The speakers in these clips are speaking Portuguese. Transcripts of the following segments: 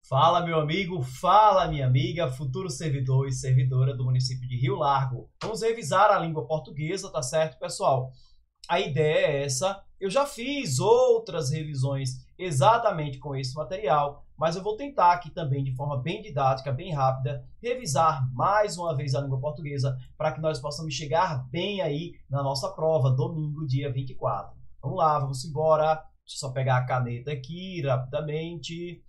Fala, meu amigo, fala, minha amiga, futuro servidor e servidora do município de Rio Largo. Vamos revisar a língua portuguesa, tá certo, pessoal? A ideia é essa. Eu já fiz outras revisões exatamente com esse material, mas eu vou tentar aqui também, de forma bem didática, bem rápida, revisar mais uma vez a língua portuguesa para que nós possamos chegar bem aí na nossa prova, domingo, dia 24. Vamos lá, vamos embora. Deixa eu só pegar a caneta aqui rapidamente.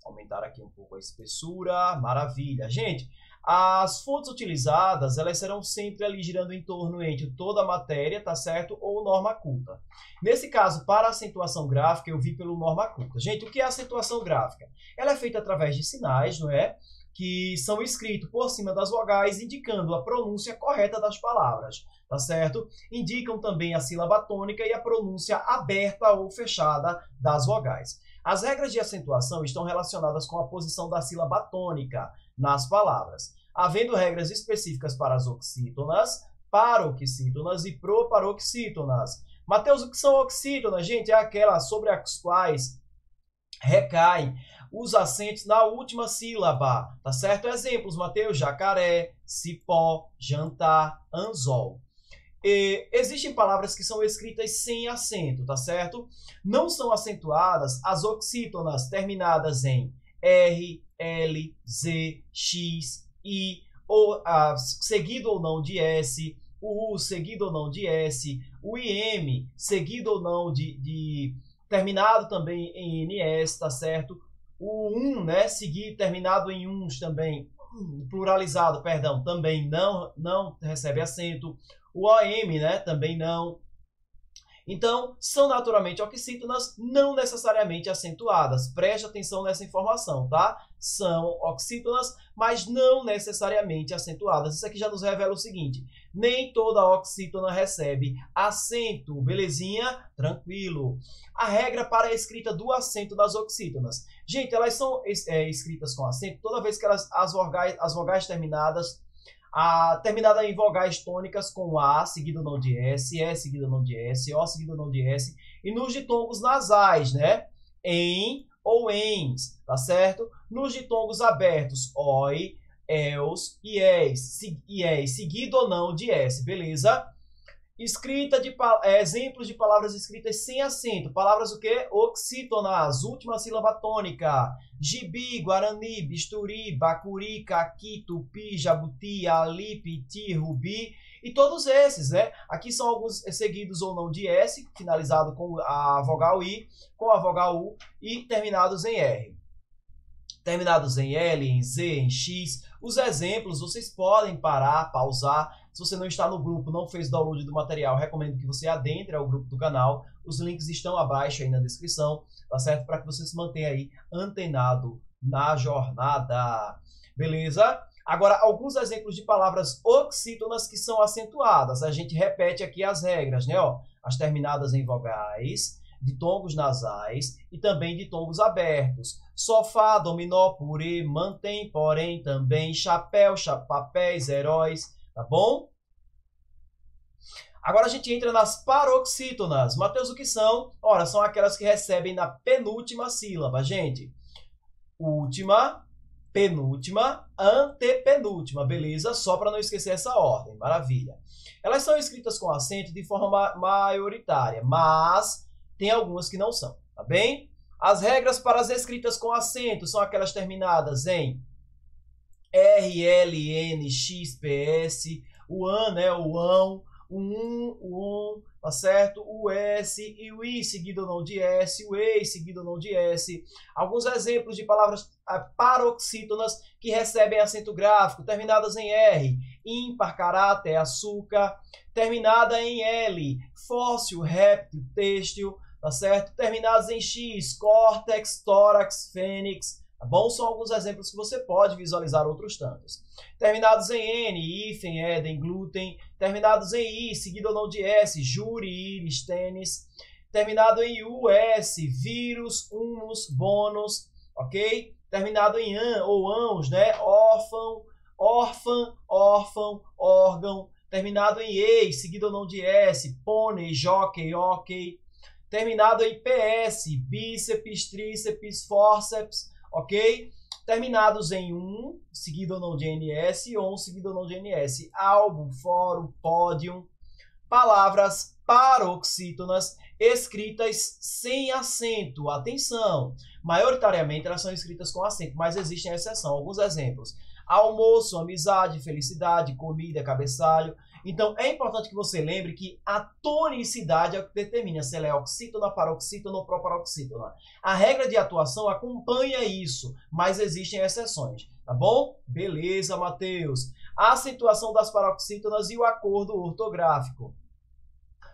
Aumentar aqui um pouco a espessura, maravilha. Gente, as fontes utilizadas, elas serão sempre ali girando em torno entre toda a matéria, tá certo? Ou norma culta. Nesse caso, para acentuação gráfica, eu vi pelo norma culta. Gente, o que é acentuação gráfica? Ela é feita através de sinais, não é? Que são escritos por cima das vogais, indicando a pronúncia correta das palavras, tá certo? Indicam também a sílaba tônica e a pronúncia aberta ou fechada das vogais. As regras de acentuação estão relacionadas com a posição da sílaba tônica nas palavras, havendo regras específicas para as oxítonas, paroxítonas e proparoxítonas. Mateus, o que são oxítonas? Gente, é aquelas sobre as quais recaem os acentos na última sílaba, tá certo? Exemplos, Mateus: jacaré, cipó, jantar, anzol. Existem palavras que são escritas sem acento, tá certo? Não são acentuadas as oxítonas terminadas em R, L, Z, X, I, ou, seguido ou não de S, o U seguido ou não de S, o IM seguido ou não terminado também em NS, tá certo? O né, terminado em uns também, pluralizado, perdão, também não recebe acento. O OM, né, também não. Então, são naturalmente oxítonas, não necessariamente acentuadas. Preste atenção nessa informação, tá? São oxítonas, mas não necessariamente acentuadas. Isso aqui já nos revela o seguinte: nem toda oxítona recebe acento. Belezinha? Tranquilo. A regra para a escrita do acento das oxítonas. Gente, elas são escritas com acento toda vez que as vogais terminada em vogais tônicas com A seguido ou não de S, E seguido ou não de S, O seguido ou não de S, e nos ditongos nasais, né? Em ou ens, tá certo? Nos ditongos abertos, oi, els e es, seguido ou não de S, beleza? Exemplos de palavras escritas sem acento. Palavras o quê? Oxítonas, última sílaba tônica. Gibi, guarani, bisturi, bacuri, caqui, tupi, jabuti, ali, piti, rubi. E todos esses, né? Aqui são alguns seguidos ou não de S, finalizado com a vogal I, com a vogal U e terminados em R. Terminados em L, em Z, em X. Os exemplos, vocês podem parar, pausar. Se você não está no grupo, não fez download do material, recomendo que você adentre ao grupo do canal. Os links estão abaixo aí na descrição, tá certo? Para que você se mantenha aí antenado na jornada. Beleza? Agora, alguns exemplos de palavras oxítonas que são acentuadas. A gente repete aqui as regras, né? Ó, as terminadas em vogais, ditongos nasais e também ditongos abertos. Sofá, dominó, purê, mantém, porém, também, chapéu, papéis, heróis, tá bom? Agora a gente entra nas paroxítonas. Mateus, o que são? Ora, são aquelas que recebem na penúltima sílaba, gente. Última, penúltima, antepenúltima, beleza? Só para não esquecer essa ordem, maravilha. Elas são escritas com acento de forma maioritária, mas tem algumas que não são, tá bem? As regras para as escritas com acento são aquelas terminadas em R, L, N, X, P, S, o AN, né, o AN, o tá certo? O S e o I seguido ou não de S, o EI seguido ou não de S. Alguns exemplos de palavras paroxítonas que recebem acento gráfico, terminadas em R, ímpar, caráter, açúcar, terminada em L, fóssil, réptil, têxtil, tá certo? Terminados em X, córtex, tórax, fênix, tá bom? São alguns exemplos que você pode visualizar outros tantos. Terminados em N, hífen, éden, glúten. Terminados em I, seguido ou não de S, júri, íris, tênis. Terminado em US, vírus, humus, bônus, ok? Terminado em an ou ãos, né? Órfão, órfã, órfão, órgão. Terminado em ei, seguido ou não de S, pônei, jockey, ok. Terminado em PS, bíceps, tríceps, fórceps, ok? terminados em um, seguido ou não de NS, ou um seguido ou não de NS. Álbum, fórum, pódium. Palavras paroxítonas escritas sem acento. Atenção! Maioritariamente elas são escritas com acento, mas existem exceções. Alguns exemplos. Almoço, amizade, felicidade, comida, cabeçalho. Então, é importante que você lembre que a tonicidade é o que determina se ela é oxítona, paroxítona ou proparoxítona. A regra de atuação acompanha isso, mas existem exceções, tá bom? Beleza, Matheus. A acentuação das paroxítonas e o acordo ortográfico.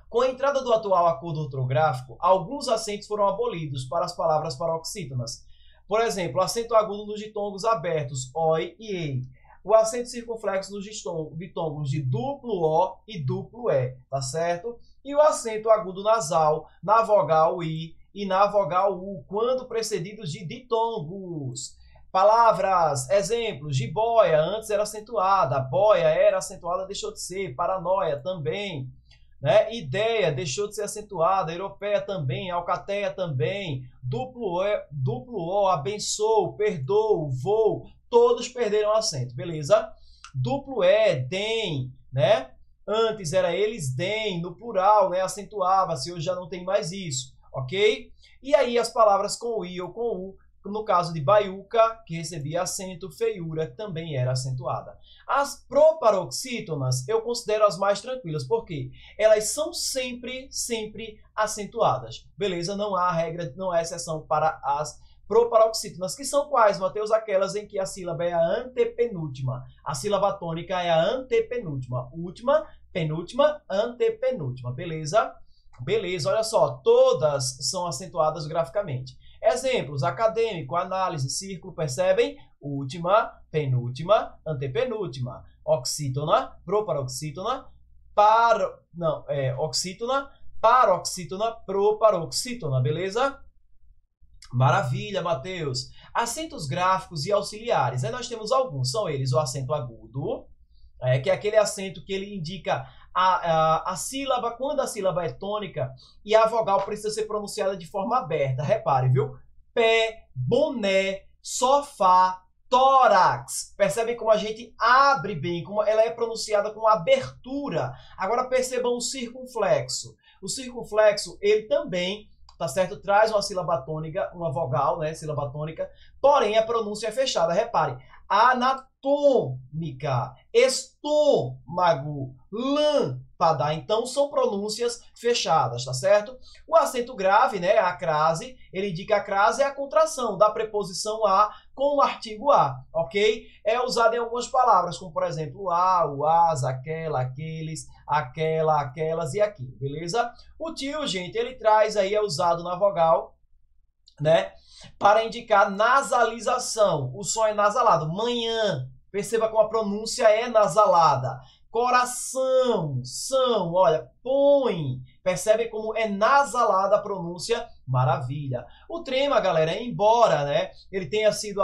Com a entrada do atual acordo ortográfico, alguns acentos foram abolidos para as palavras paroxítonas. Por exemplo, acento agudo nos ditongos abertos, oi e ei. O acento circunflexo nos ditongos de duplo O e duplo E, tá certo? E o acento agudo nasal na vogal I e na vogal U, quando precedidos de ditongos. Palavras, exemplos, jiboia, antes era acentuada, boia era acentuada, deixou de ser, paranoia também. Né? Ideia deixou de ser acentuada, europeia também, alcateia também, duplo O, abençoo, perdoo, vou, todos perderam acento, beleza? Duplo E, dem, né? Antes era eles dem, no plural, né? Acentuava-se, hoje já não tem mais isso, ok? E aí as palavras com I ou com U, no caso de baiuca, que recebia acento, feiura, que também era acentuada. As proparoxítonas eu considero as mais tranquilas, porque elas são sempre acentuadas. Beleza? Não há regra, não há exceção para as proparoxítonas, que são quais, Mateus? Aquelas em que a sílaba é a antepenúltima. A sílaba tônica é a antepenúltima. Última, penúltima, antepenúltima. Beleza? Beleza, olha só, todas são acentuadas graficamente. Exemplos, acadêmico, análise, círculo, percebem? Última, penúltima, antepenúltima. Oxítona, proparoxítona, oxítona, paroxítona, proparoxítona, beleza? Maravilha, Matheus. Acentos gráficos e auxiliares. Aí nós temos alguns, são eles o acento agudo, que é aquele acento que ele indica a sílaba, quando a sílaba é tônica e a vogal precisa ser pronunciada de forma aberta. Repare, viu? Pé, boné, sofá, tórax. Percebem como a gente abre bem, como ela é pronunciada com abertura. Agora percebam o circunflexo. O circunflexo, ele também, tá certo? Traz uma sílaba tônica, uma vogal, né? Sílaba tônica, porém a pronúncia é fechada. Repare, anatômica, estômago, lâmpada. Então, são pronúncias fechadas, tá certo? O acento grave, né, a crase, ele indica a crase é a contração da preposição a com o artigo a, ok? É usado em algumas palavras, como, por exemplo, o as, aquela, aqueles, aquela, aquelas e aquilo, beleza? O tio, gente, ele traz aí, é usado na vogal, né, para indicar nasalização. O som é nasalado. Manhã, perceba como a pronúncia é nasalada. Coração, são, olha, põe. Percebe como é nasalada a pronúncia? Maravilha. O trema, galera, embora, né, ele tenha sido,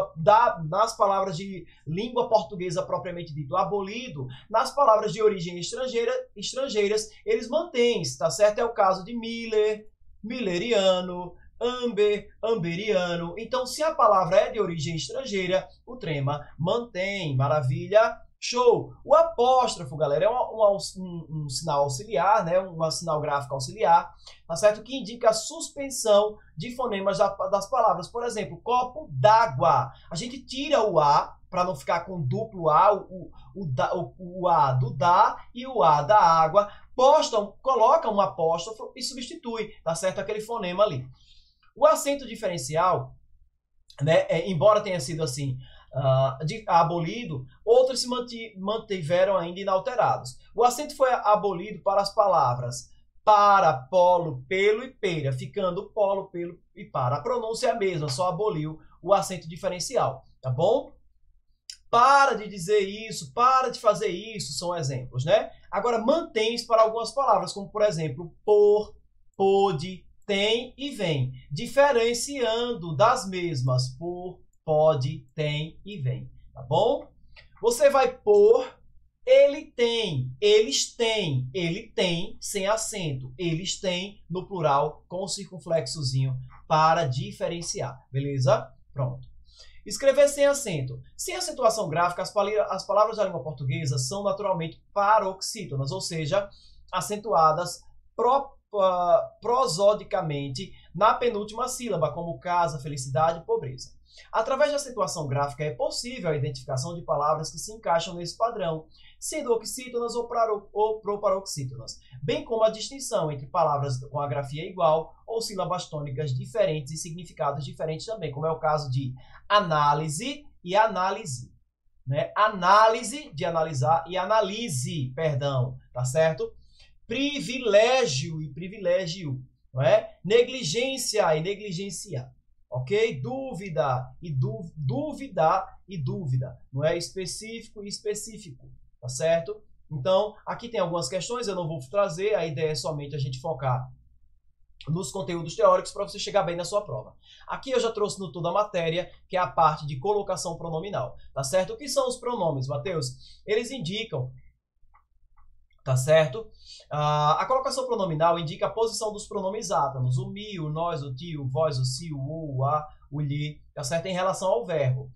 nas palavras de língua portuguesa propriamente dito, abolido, nas palavras de origem estrangeiras, eles mantêm, tá certo? É o caso de Miller, milleriano, amber, amberiano. Então, se a palavra é de origem estrangeira, o trema mantém. Maravilha. Show! O apóstrofo, galera, é um sinal auxiliar, né? Um sinal gráfico auxiliar, tá certo? Que indica a suspensão de fonemas das palavras. Por exemplo, copo d'água. A gente tira o A para não ficar com duplo A, o A do dá e o A da água. Coloca um apóstrofo e substitui, tá certo? Aquele fonema ali. O acento diferencial, né, embora tenha sido assim abolido, outros se mantiveram ainda inalterados. O acento foi abolido para as palavras para, polo, pelo e pera, ficando polo, pelo e para. A pronúncia é a mesma, só aboliu o acento diferencial, tá bom? Para de dizer isso, para de fazer isso, são exemplos, né? Agora, mantém-se para algumas palavras, como, por exemplo, por, pode, tem e vem, diferenciando das mesmas, por, pode, tem e vem, tá bom? Você vai pôr, ele tem, eles têm, ele tem sem acento, eles têm no plural com o circunflexozinho para diferenciar, beleza? Pronto. Escrever sem acento. Sem acentuação gráfica, as palavras da língua portuguesa são naturalmente paroxítonas, ou seja, acentuadas prosodicamente na penúltima sílaba, como casa, felicidade e pobreza. Através da acentuação gráfica é possível a identificação de palavras que se encaixam nesse padrão, sendo oxítonas ou proparoxítonas, bem como a distinção entre palavras com a grafia igual ou sílabas tônicas diferentes e significados diferentes também, como é o caso de análise e análise. Né? Análise, de analisar, e analise, perdão, tá certo? Privilégio e privilégio, não é? Negligência e negligenciar. Ok? Dúvida e duvidar e dúvida. Não é específico e específico. Tá certo? Então, aqui tem algumas questões, eu não vou trazer, a ideia é somente a gente focar nos conteúdos teóricos para você chegar bem na sua prova. Aqui eu já trouxe no Toda a Matéria, que é a parte de colocação pronominal. Tá certo? O que são os pronomes, Matheus? Eles indicam, tá certo? A colocação pronominal indica a posição dos pronomes átonos, o mi, o nós, o ti, o vós, o si, o u, o a, o lhe, tá certo? Em relação ao verbo.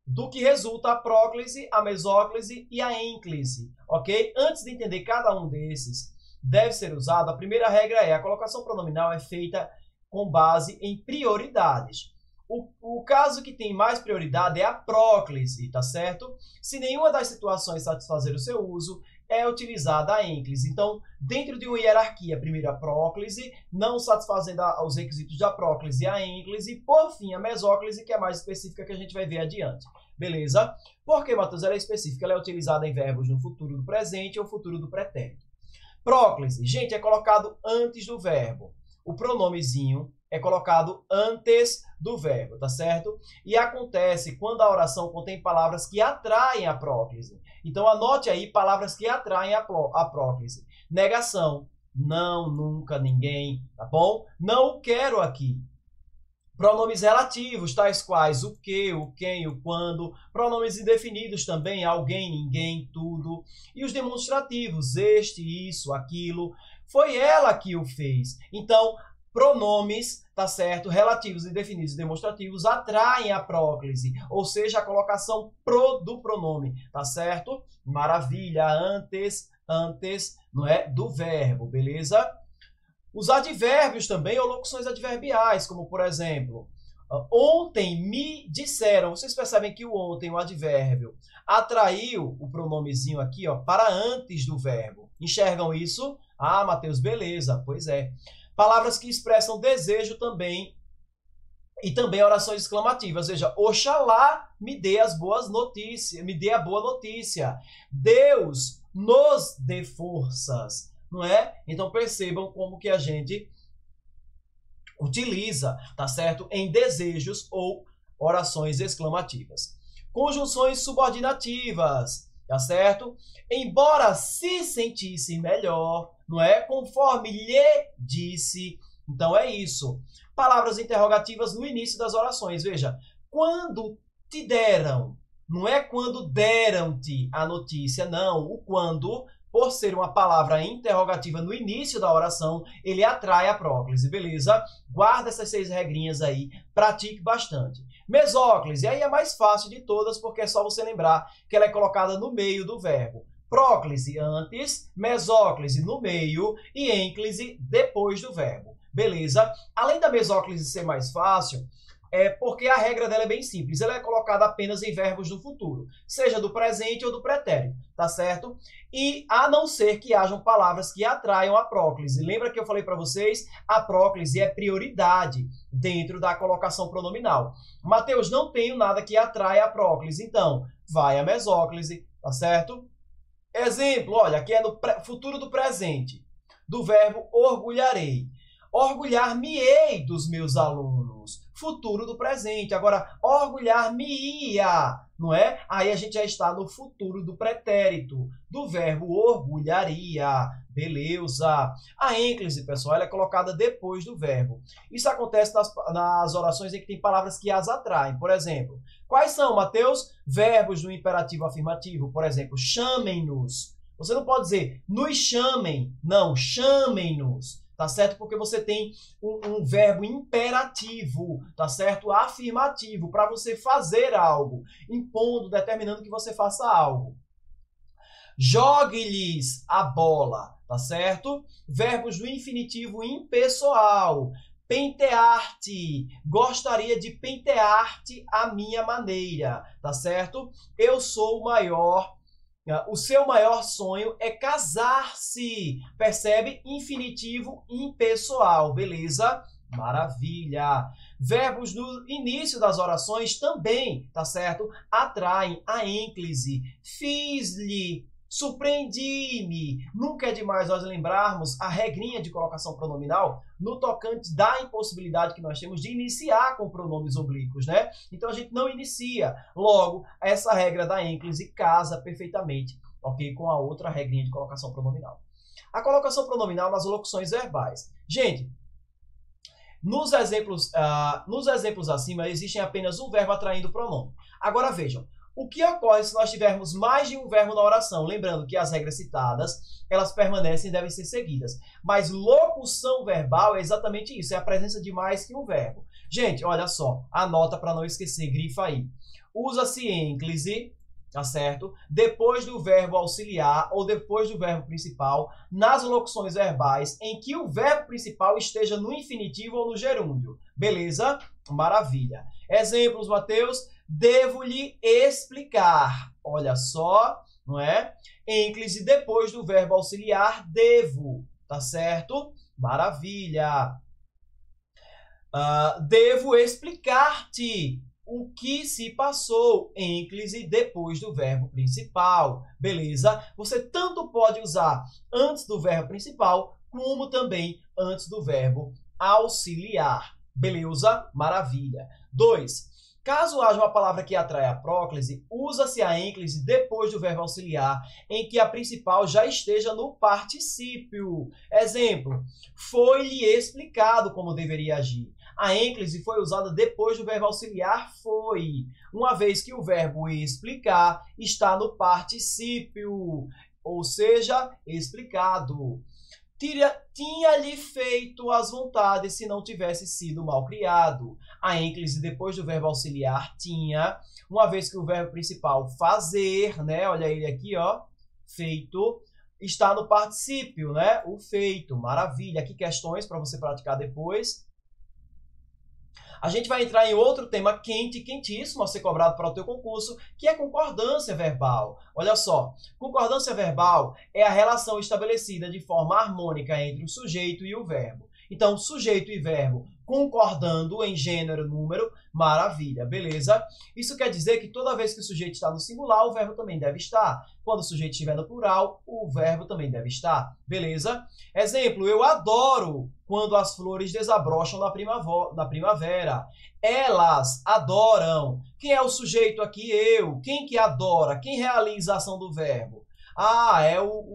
Do que resulta a próclise, a mesóclise e a ênclise, ok? Antes de entender cada um desses, deve ser usado, a primeira regra é a colocação pronominal é feita com base em prioridades. O caso que tem mais prioridade é a próclise, tá certo? Se nenhuma das situações satisfazer o seu uso, é utilizada a ênclise. Então, dentro de uma hierarquia, primeiro a próclise, não satisfazendo os requisitos da próclise, a ênclise, e por fim a mesóclise, que é a mais específica que a gente vai ver adiante. Beleza? Por que, Matheus? Ela é específica, ela é utilizada em verbos no futuro do presente ou futuro do pretérito. Próclise, gente, é colocado antes do verbo. O pronomezinho é colocado antes do verbo, tá certo? E acontece quando a oração contém palavras que atraem a próclise. Então, anote aí palavras que atraem a próclise. Negação, não, nunca, ninguém, tá bom? Não o quero aqui. Pronomes relativos, tais quais o que, o quem, o quando. Pronomes indefinidos também, alguém, ninguém, tudo. E os demonstrativos, este, isso, aquilo. Foi ela que o fez. Então, pronomes, tá certo, relativos, indefinidos e demonstrativos atraem a próclise, ou seja, a colocação do pronome, tá certo? Maravilha, antes, não é, do verbo, beleza? Os advérbios também, ou locuções adverbiais, como por exemplo, ontem me disseram. Vocês percebem que o ontem, o advérbio, atraiu o pronomezinho aqui, ó, para antes do verbo. Enxergam isso? Ah, Matheus, beleza, pois é. Palavras que expressam desejo também, e também orações exclamativas. Veja, Oxalá me dê as boas notícias, me dê a boa notícia. Deus nos dê forças, não é? Então percebam como que a gente utiliza, tá certo? Em desejos ou orações exclamativas. Conjunções subordinativas, tá certo? Embora se sentisse melhor, não é? Conforme lhe disse. Então é isso. Palavras interrogativas no início das orações. Veja, quando te deram, não é quando deram-te a notícia, não. O quando, por ser uma palavra interrogativa no início da oração, ele atrai a próclise, beleza? Guarda essas 6 regrinhas aí, pratique bastante. Mesóclise, aí é mais fácil de todas, porque é só você lembrar que ela é colocada no meio do verbo. Próclise antes, mesóclise no meio e ênclise depois do verbo. Beleza? Além da mesóclise ser mais fácil, é porque a regra dela é bem simples. Ela é colocada apenas em verbos do futuro, seja do presente ou do pretérito, tá certo? E a não ser que hajam palavras que atraiam a próclise. Lembra que eu falei para vocês? A próclise é prioridade dentro da colocação pronominal. Mateus, não tenho nada que atraia a próclise, então vai a mesóclise, tá certo? Exemplo, olha, aqui é no futuro do presente, do verbo orgulharei. Orgulhar-me-ei dos meus alunos. Futuro do presente. Agora, orgulhar-me-ia, não é? Aí a gente já está no futuro do pretérito, do verbo orgulharia. Beleza. A ênclise, pessoal, ela é colocada depois do verbo. Isso acontece nas orações em que tem palavras que as atraem. Por exemplo, quais são, Mateus? Verbos no imperativo afirmativo. Por exemplo, chamem-nos. Você não pode dizer, nos chamem. Não, chamem-nos. tá certo? Porque você tem um verbo imperativo, tá certo? Afirmativo, para você fazer algo, impondo, determinando que você faça algo. Jogue-lhes a bola, tá certo? Verbos do infinitivo impessoal. Pentear-te, gostaria de pentear-te à minha maneira, tá certo? Eu sou o maior, o seu maior sonho é casar-se, percebe? Infinitivo impessoal, beleza? Maravilha! Verbos no início das orações também, tá certo? Atraem a ênclise. Fiz-lhe, surpreendi-me. Nunca é demais nós lembrarmos a regrinha de colocação pronominal no tocante da impossibilidade que nós temos de iniciar com pronomes oblíquos, né? Então a gente não inicia. Logo, essa regra da ênclise casa perfeitamente, ok? Com a outra regrinha de colocação pronominal. A colocação pronominal nas locuções verbais. Gente, nos exemplos acima, existem apenas um verbo atraindo o pronome. Agora vejam, o que ocorre se nós tivermos mais de um verbo na oração? Lembrando que as regras citadas, elas permanecem e devem ser seguidas. Mas locução verbal é exatamente isso, é a presença de mais que um verbo. Gente, olha só, anota para não esquecer, grifa aí. Usa-se ênclise, tá certo? Depois do verbo auxiliar ou depois do verbo principal, nas locuções verbais em que o verbo principal esteja no infinitivo ou no gerúndio. Beleza? Maravilha. Exemplos, Mateus. Devo-lhe explicar. Olha só, não é? Ênclise depois do verbo auxiliar, devo. Tá certo? Maravilha. Devo explicar-te o que se passou. Ênclise depois do verbo principal. Beleza? Você tanto pode usar antes do verbo principal, como também antes do verbo auxiliar. Beleza? Maravilha. 2. Caso haja uma palavra que atrai a próclise, usa-se a ênclise depois do verbo auxiliar, em que a principal já esteja no particípio. Exemplo, foi-lhe explicado como deveria agir. A ênclise foi usada depois do verbo auxiliar foi, uma vez que o verbo explicar está no particípio, ou seja, explicado. Tinha-lhe feito as vontades se não tivesse sido mal criado. A ênclise depois do verbo auxiliar tinha, uma vez que o verbo principal fazer, né? Olha ele aqui, ó, feito, está no particípio, né? O feito, maravilha. Aqui questões para você praticar depois. A gente vai entrar em outro tema quente e quentíssimo a ser cobrado para o teu concurso, que é concordância verbal. Olha só, concordância verbal é a relação estabelecida de forma harmônica entre o sujeito e o verbo. Então, sujeito e verbo concordando em gênero, número, maravilha, beleza? Isso quer dizer que toda vez que o sujeito está no singular, o verbo também deve estar. Quando o sujeito estiver no plural, o verbo também deve estar, beleza? Exemplo, eu adoro quando as flores desabrocham na primavera. Elas adoram. Quem é o sujeito aqui? Eu. Quem que adora? Quem realiza a ação do verbo? Ah,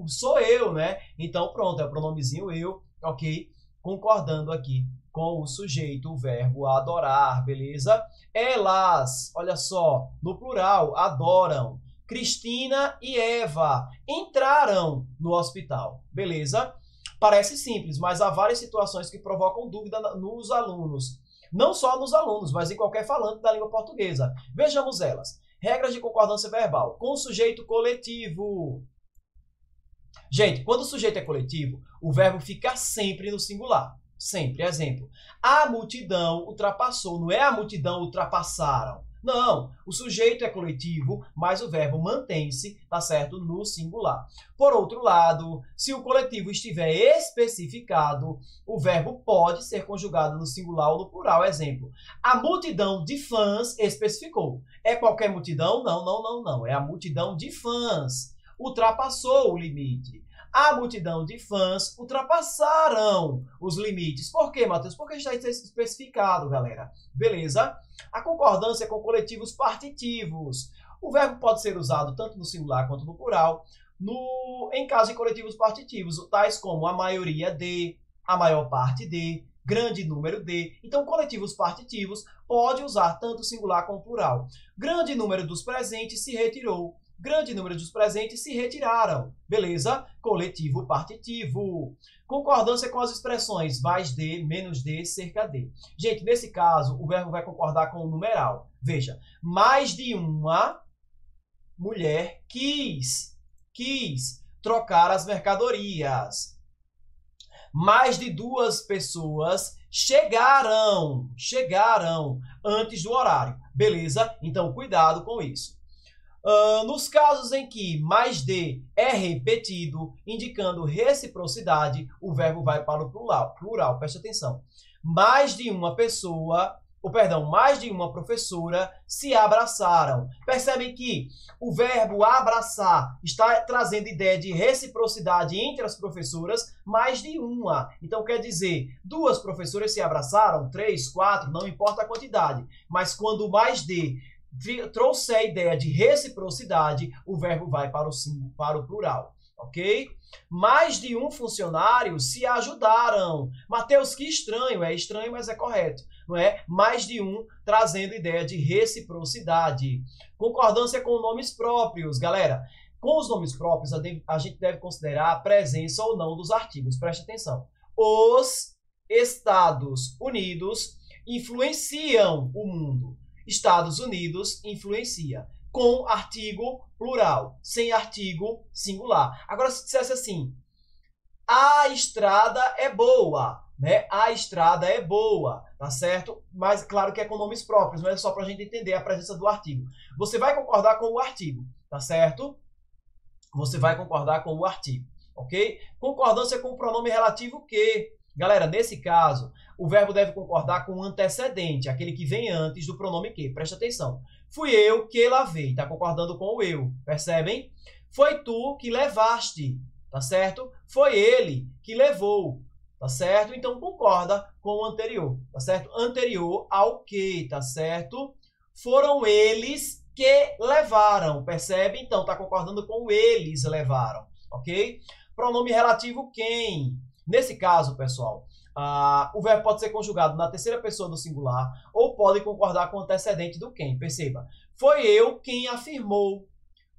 sou eu, né? Então, pronto, é o pronomezinho eu, ok? Concordando aqui com o sujeito, o verbo adorar, beleza? Elas, olha só, no plural, adoram. Cristina e Eva entraram no hospital, beleza? Parece simples, mas há várias situações que provocam dúvida nos alunos. Não só nos alunos, mas em qualquer falante da língua portuguesa. Vejamos elas. Regras de concordância verbal. Com o sujeito coletivo. Gente, quando o sujeito é coletivo, o verbo fica sempre no singular. Sempre. Exemplo, a multidão ultrapassou. Não é a multidão ultrapassaram. Não, o sujeito é coletivo, mas o verbo mantém-se, tá certo, no singular. Por outro lado, se o coletivo estiver especificado, o verbo pode ser conjugado no singular ou no plural. Exemplo, a multidão de fãs especificou. É qualquer multidão? Não, não, não, não. É a multidão de fãs. Ultrapassou o limite. A multidão de fãs ultrapassaram os limites. Por quê, Matheus? Porque está especificado, galera. Beleza? A concordância é com coletivos partitivos. O verbo pode ser usado tanto no singular quanto no plural, em caso de coletivos partitivos, tais como a maioria de, a maior parte de, grande número de. Então, coletivos partitivos pode usar tanto o singular como o plural. Grande número dos presentes se retirou. Grande número dos presentes se retiraram. Beleza? Coletivo partitivo. Concordância com as expressões mais de, menos de, cerca de. Gente, nesse caso, o verbo vai concordar com o numeral. Veja, mais de uma mulher quis trocar as mercadorias. Mais de duas pessoas chegaram antes do horário. Beleza? Então, cuidado com isso. Nos casos em que mais de é repetido, indicando reciprocidade, o verbo vai para o plural, preste atenção. Mais de uma pessoa, mais de uma professora se abraçaram. Percebem que o verbo abraçar está trazendo ideia de reciprocidade entre as professoras, mais de uma. Então, quer dizer, duas professoras se abraçaram, 3, 4, não importa a quantidade. Mas quando mais de trouxe a ideia de reciprocidade, o verbo vai para o plural, ok? Mais de um funcionário se ajudaram. Mateus, que estranho, é estranho, mas é correto, não é? Mais de um, trazendo ideia de reciprocidade. Concordância com nomes próprios, galera. Com os nomes próprios, a gente deve considerar a presença ou não dos artigos. Preste atenção. Os Estados Unidos influenciam o mundo. Estados Unidos influencia. Com artigo plural, sem artigo singular. Agora, se dissesse assim, a estrada é boa, né? A estrada é boa, tá certo? Mas, claro que é com nomes próprios, não é só para a gente entender a presença do artigo. Você vai concordar com o artigo, tá certo? Você vai concordar com o artigo, ok? Concordância com o pronome relativo que. Galera, nesse caso, o verbo deve concordar com o antecedente, aquele que vem antes do pronome que. Presta atenção. Fui eu que lavei, está concordando com o eu, percebem? Foi tu que levaste, tá certo? Foi ele que levou, tá certo? Então, concorda com o anterior, tá certo? Anterior ao que, tá certo? Foram eles que levaram, percebe? Então, está concordando com o eles levaram, ok? Pronome relativo quem. Nesse caso, pessoal, o verbo pode ser conjugado na terceira pessoa do singular ou pode concordar com o antecedente do quem. Perceba, foi eu quem afirmou,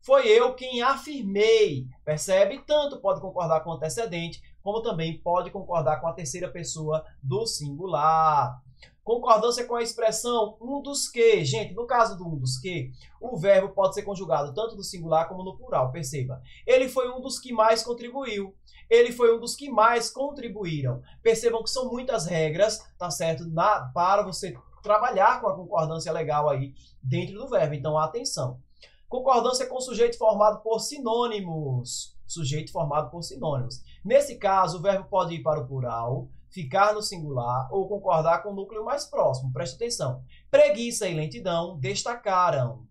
foi eu quem afirmei. Percebe? Tanto pode concordar com o antecedente, como também pode concordar com a terceira pessoa do singular. Concordância com a expressão um dos que. Gente, no caso do um dos que, o verbo pode ser conjugado tanto no singular como no plural. Perceba, ele foi um dos que mais contribuiu. Ele foi um dos que mais contribuíram. Percebam que são muitas regras, tá certo? Para você trabalhar com a concordância legal aí dentro do verbo. Então, atenção. Concordância com sujeito formado por sinônimos. Sujeito formado por sinônimos. Nesse caso, o verbo pode ir para o plural, ficar no singular ou concordar com o núcleo mais próximo. Preste atenção. Preguiça e lentidão destacaram.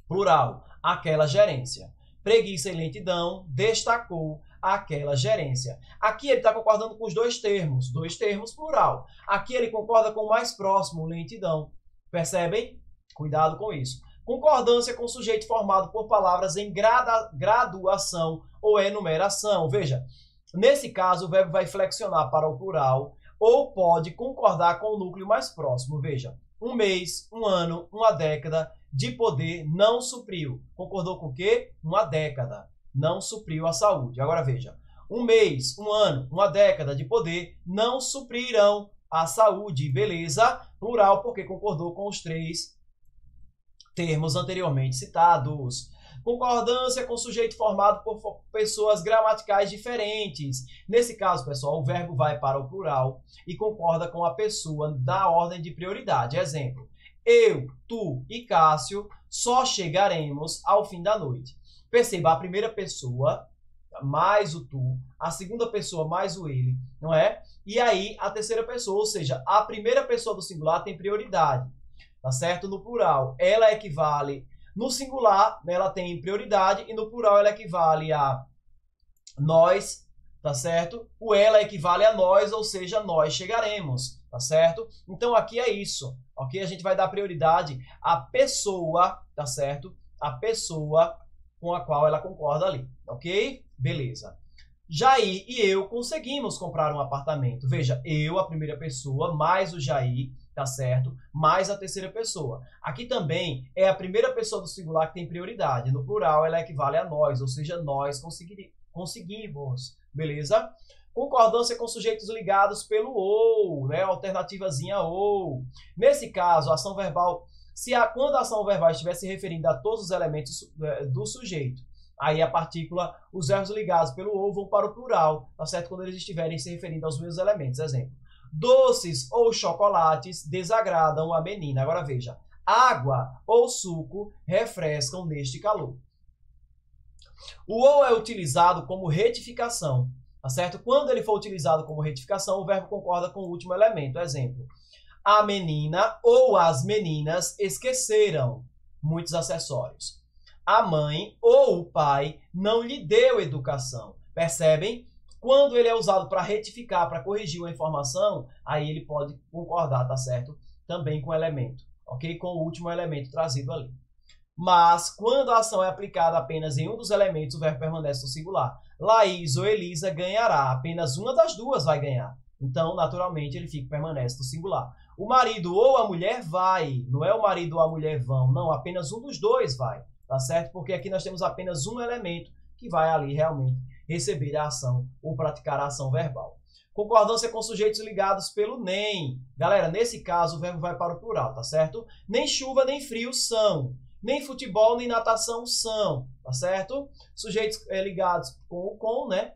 Plural, aquela gerência. Preguiça e lentidão destacou aquela gerência. Aqui ele está concordando com os dois termos plural. Aqui ele concorda com o mais próximo, lentidão. Percebem? Cuidado com isso. Concordância com sujeito formado por palavras em graduação ou enumeração. Veja, nesse caso o verbo vai flexionar para o plural ou pode concordar com o núcleo mais próximo. Veja, um mês, um ano, uma década de poder não supriu. Concordou com o quê? Uma década. Não supriu a saúde. Agora veja, um mês, um ano, uma década de poder não supriram a saúde. Beleza? Plural, porque concordou com os três termos anteriormente citados. Concordância com sujeito formado por pessoas gramaticais diferentes. Nesse caso, pessoal, o verbo vai para o plural e concorda com a pessoa da ordem de prioridade. Exemplo, eu, tu e Cássio só chegaremos ao fim da noite. Perceba, a primeira pessoa mais o tu, a segunda pessoa mais o ele, não é? E aí a terceira pessoa, ou seja, a primeira pessoa do singular tem prioridade, tá certo? No plural, ela equivale, no singular, né, ela tem prioridade e no plural ela equivale a nós, tá certo? O ela equivale a nós, ou seja, nós chegaremos, tá certo? Então aqui é isso, ok? A gente vai dar prioridade à pessoa, tá certo? A pessoa com a qual ela concorda ali, ok? Beleza. Jair e eu conseguimos comprar um apartamento. Veja, eu, a primeira pessoa, mais o Jair, tá certo? Mais a terceira pessoa. Aqui também é a primeira pessoa do singular que tem prioridade. No plural, ela equivale a nós, ou seja, nós conseguimos, beleza? Concordância com sujeitos ligados pelo ou, né? Alternativazinha ou. Nesse caso, a ação verbal, quando a ação verbal estiver se referindo a todos os elementos do sujeito, aí a partícula, os verbos ligados pelo ou vão para o plural, tá certo? Quando eles estiverem se referindo aos mesmos elementos. Exemplo: doces ou chocolates desagradam a menina. Agora veja: água ou suco refrescam neste calor. O ou é utilizado como retificação, tá certo? Quando ele for utilizado como retificação, o verbo concorda com o último elemento. Exemplo: a menina ou as meninas esqueceram muitos acessórios. A mãe ou o pai não lhe deu educação. Percebem? Quando ele é usado para retificar, para corrigir uma informação, aí ele pode concordar, tá certo? Também com o elemento, ok? Com o último elemento trazido ali. Mas, quando a ação é aplicada apenas em um dos elementos, o verbo permanece no singular. Laís ou Elisa ganhará. Apenas uma das duas vai ganhar. Então, naturalmente, ele permanece no singular. O marido ou a mulher vai. Não é o marido ou a mulher vão. Não, apenas um dos dois vai. Tá certo? Porque aqui nós temos apenas um elemento que vai ali realmente receber a ação ou praticar a ação verbal. Concordância com sujeitos ligados pelo nem. Galera, nesse caso, o verbo vai para o plural, tá certo? Nem chuva, nem frio são. Nem futebol, nem natação são, tá certo? Sujeitos ligados com o com, né?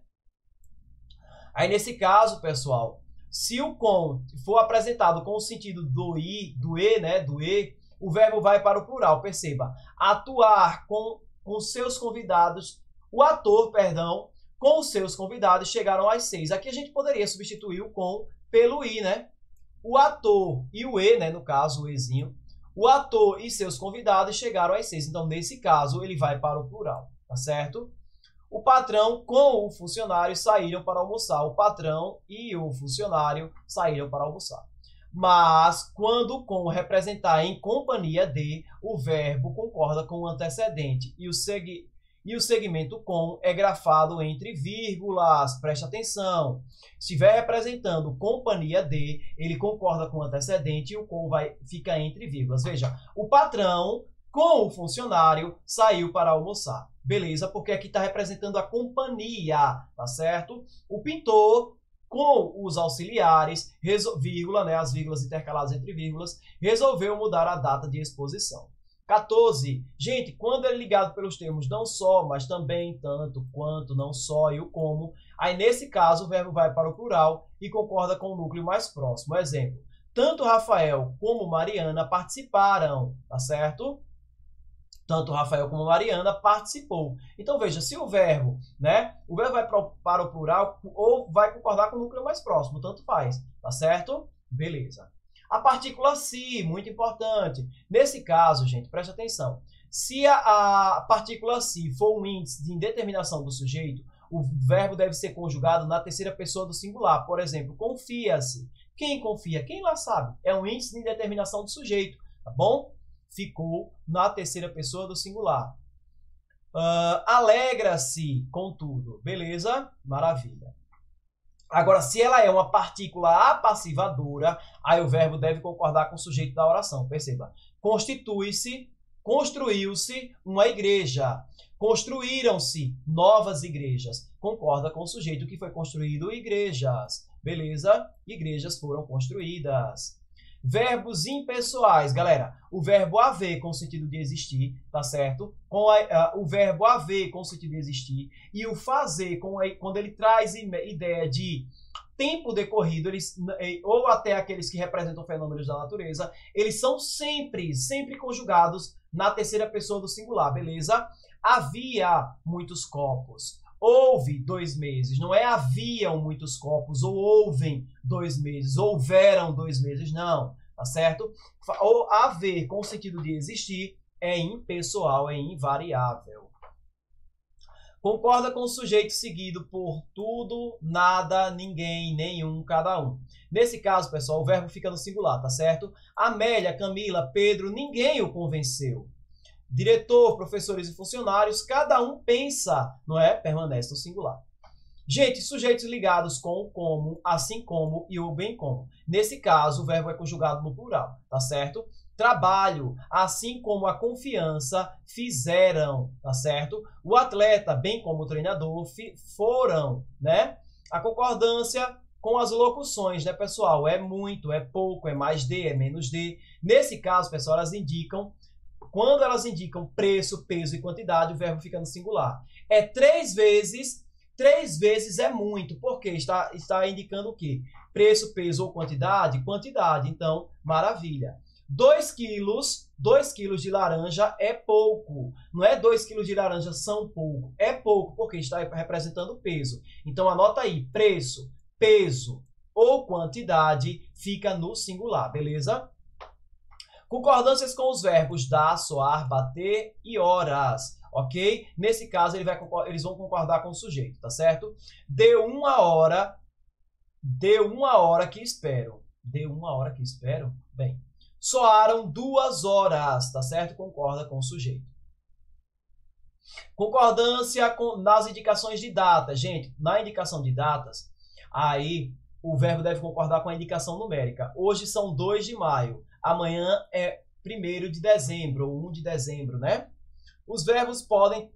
Aí, nesse caso, pessoal, se o com for apresentado com o sentido do i, do e, né? Do e, o verbo vai para o plural, perceba. Atuar com seus convidados, o ator, perdão, com os seus convidados chegaram às 6. Aqui a gente poderia substituir o com pelo i, né? O ator e o e, né? No caso, o ezinho. O ator e seus convidados chegaram às 6. Então, nesse caso, ele vai para o plural, tá certo? O patrão com o funcionário saíram para almoçar. O patrão e o funcionário saíram para almoçar. Mas, quando o com representar em companhia de, o verbo concorda com o antecedente. E o segmento com é grafado entre vírgulas. Preste atenção. Se estiver representando companhia de, ele concorda com o antecedente e o com fica entre vírgulas. Veja, o patrão com o funcionário saiu para almoçar. Beleza? Porque aqui está representando a companhia, tá certo? O pintor com os auxiliares, vírgula, né, as vírgulas intercaladas entre vírgulas, resolveu mudar a data de exposição. 14. Gente, quando é ligado pelos termos não só, mas também, tanto, quanto, não só e o como, aí nesse caso o verbo vai para o plural e concorda com o núcleo mais próximo. Exemplo: tanto Rafael como Mariana participaram, tá certo? Tanto Rafael como Mariana participou. Então, veja, se o verbo, né? O verbo vai para o plural ou vai concordar com o núcleo mais próximo, tanto faz, tá certo? Beleza. A partícula se, muito importante. Nesse caso, gente, preste atenção. Se a partícula se for um índice de indeterminação do sujeito, o verbo deve ser conjugado na terceira pessoa do singular. Por exemplo, confia-se. Quem confia? Quem lá sabe? É um índice de indeterminação do sujeito, tá bom? Ficou na terceira pessoa do singular. Alegra-se, contudo. Beleza? Maravilha. Agora, se ela é uma partícula apassivadora, aí o verbo deve concordar com o sujeito da oração. Perceba. Construiu-se uma igreja. Construíram-se novas igrejas. Concorda com o sujeito que foi construído igrejas. Beleza? Igrejas foram construídas. Verbos impessoais, galera. O verbo haver com o sentido de existir, tá certo? O verbo haver com o sentido de existir e o fazer, quando ele traz ideia de tempo decorrido, ou até aqueles que representam fenômenos da natureza, eles são sempre conjugados na terceira pessoa do singular, beleza? Havia muitos copos. Houve 2 meses, não é haviam muitos copos, ou houvem 2 meses, houveram 2 meses, não, tá certo? Ou haver com o sentido de existir é impessoal, é invariável. Concorda com o sujeito seguido por tudo, nada, ninguém, nenhum, cada um. Nesse caso, pessoal, o verbo fica no singular, tá certo? Amélia, Camila, Pedro, ninguém o convenceu. Diretor, professores e funcionários, cada um pensa, não é? Permanece no singular. Gente, sujeitos ligados com o como, assim como e o bem como. Nesse caso, o verbo é conjugado no plural, tá certo? Trabalho, assim como a confiança, fizeram, tá certo? O atleta, bem como o treinador, foram, né? A concordância com as locuções, né, pessoal? É muito, é pouco, é mais de, é menos de. Nesse caso, pessoal, quando elas indicam preço, peso e quantidade, o verbo fica no singular. É 3 vezes é muito, porque está indicando o quê? Preço, peso ou quantidade? Quantidade, então, maravilha. 2 quilos de laranja é pouco. Não é 2 quilos de laranja são pouco. É pouco, porque está representando peso. Então, anota aí, preço, peso ou quantidade fica no singular, beleza? Concordâncias com os verbos dar, soar, bater e horas, ok? Nesse caso, eles vão concordar com o sujeito, tá certo? Deu uma hora que espero. Deu uma hora que espero? Bem, soaram 2 horas, tá certo? Concorda com o sujeito. Concordância nas indicações de data. Gente, na indicação de datas, aí o verbo deve concordar com a indicação numérica. Hoje são 2 de maio. Amanhã é 1º de dezembro, ou 1 de dezembro, né? Os verbos podem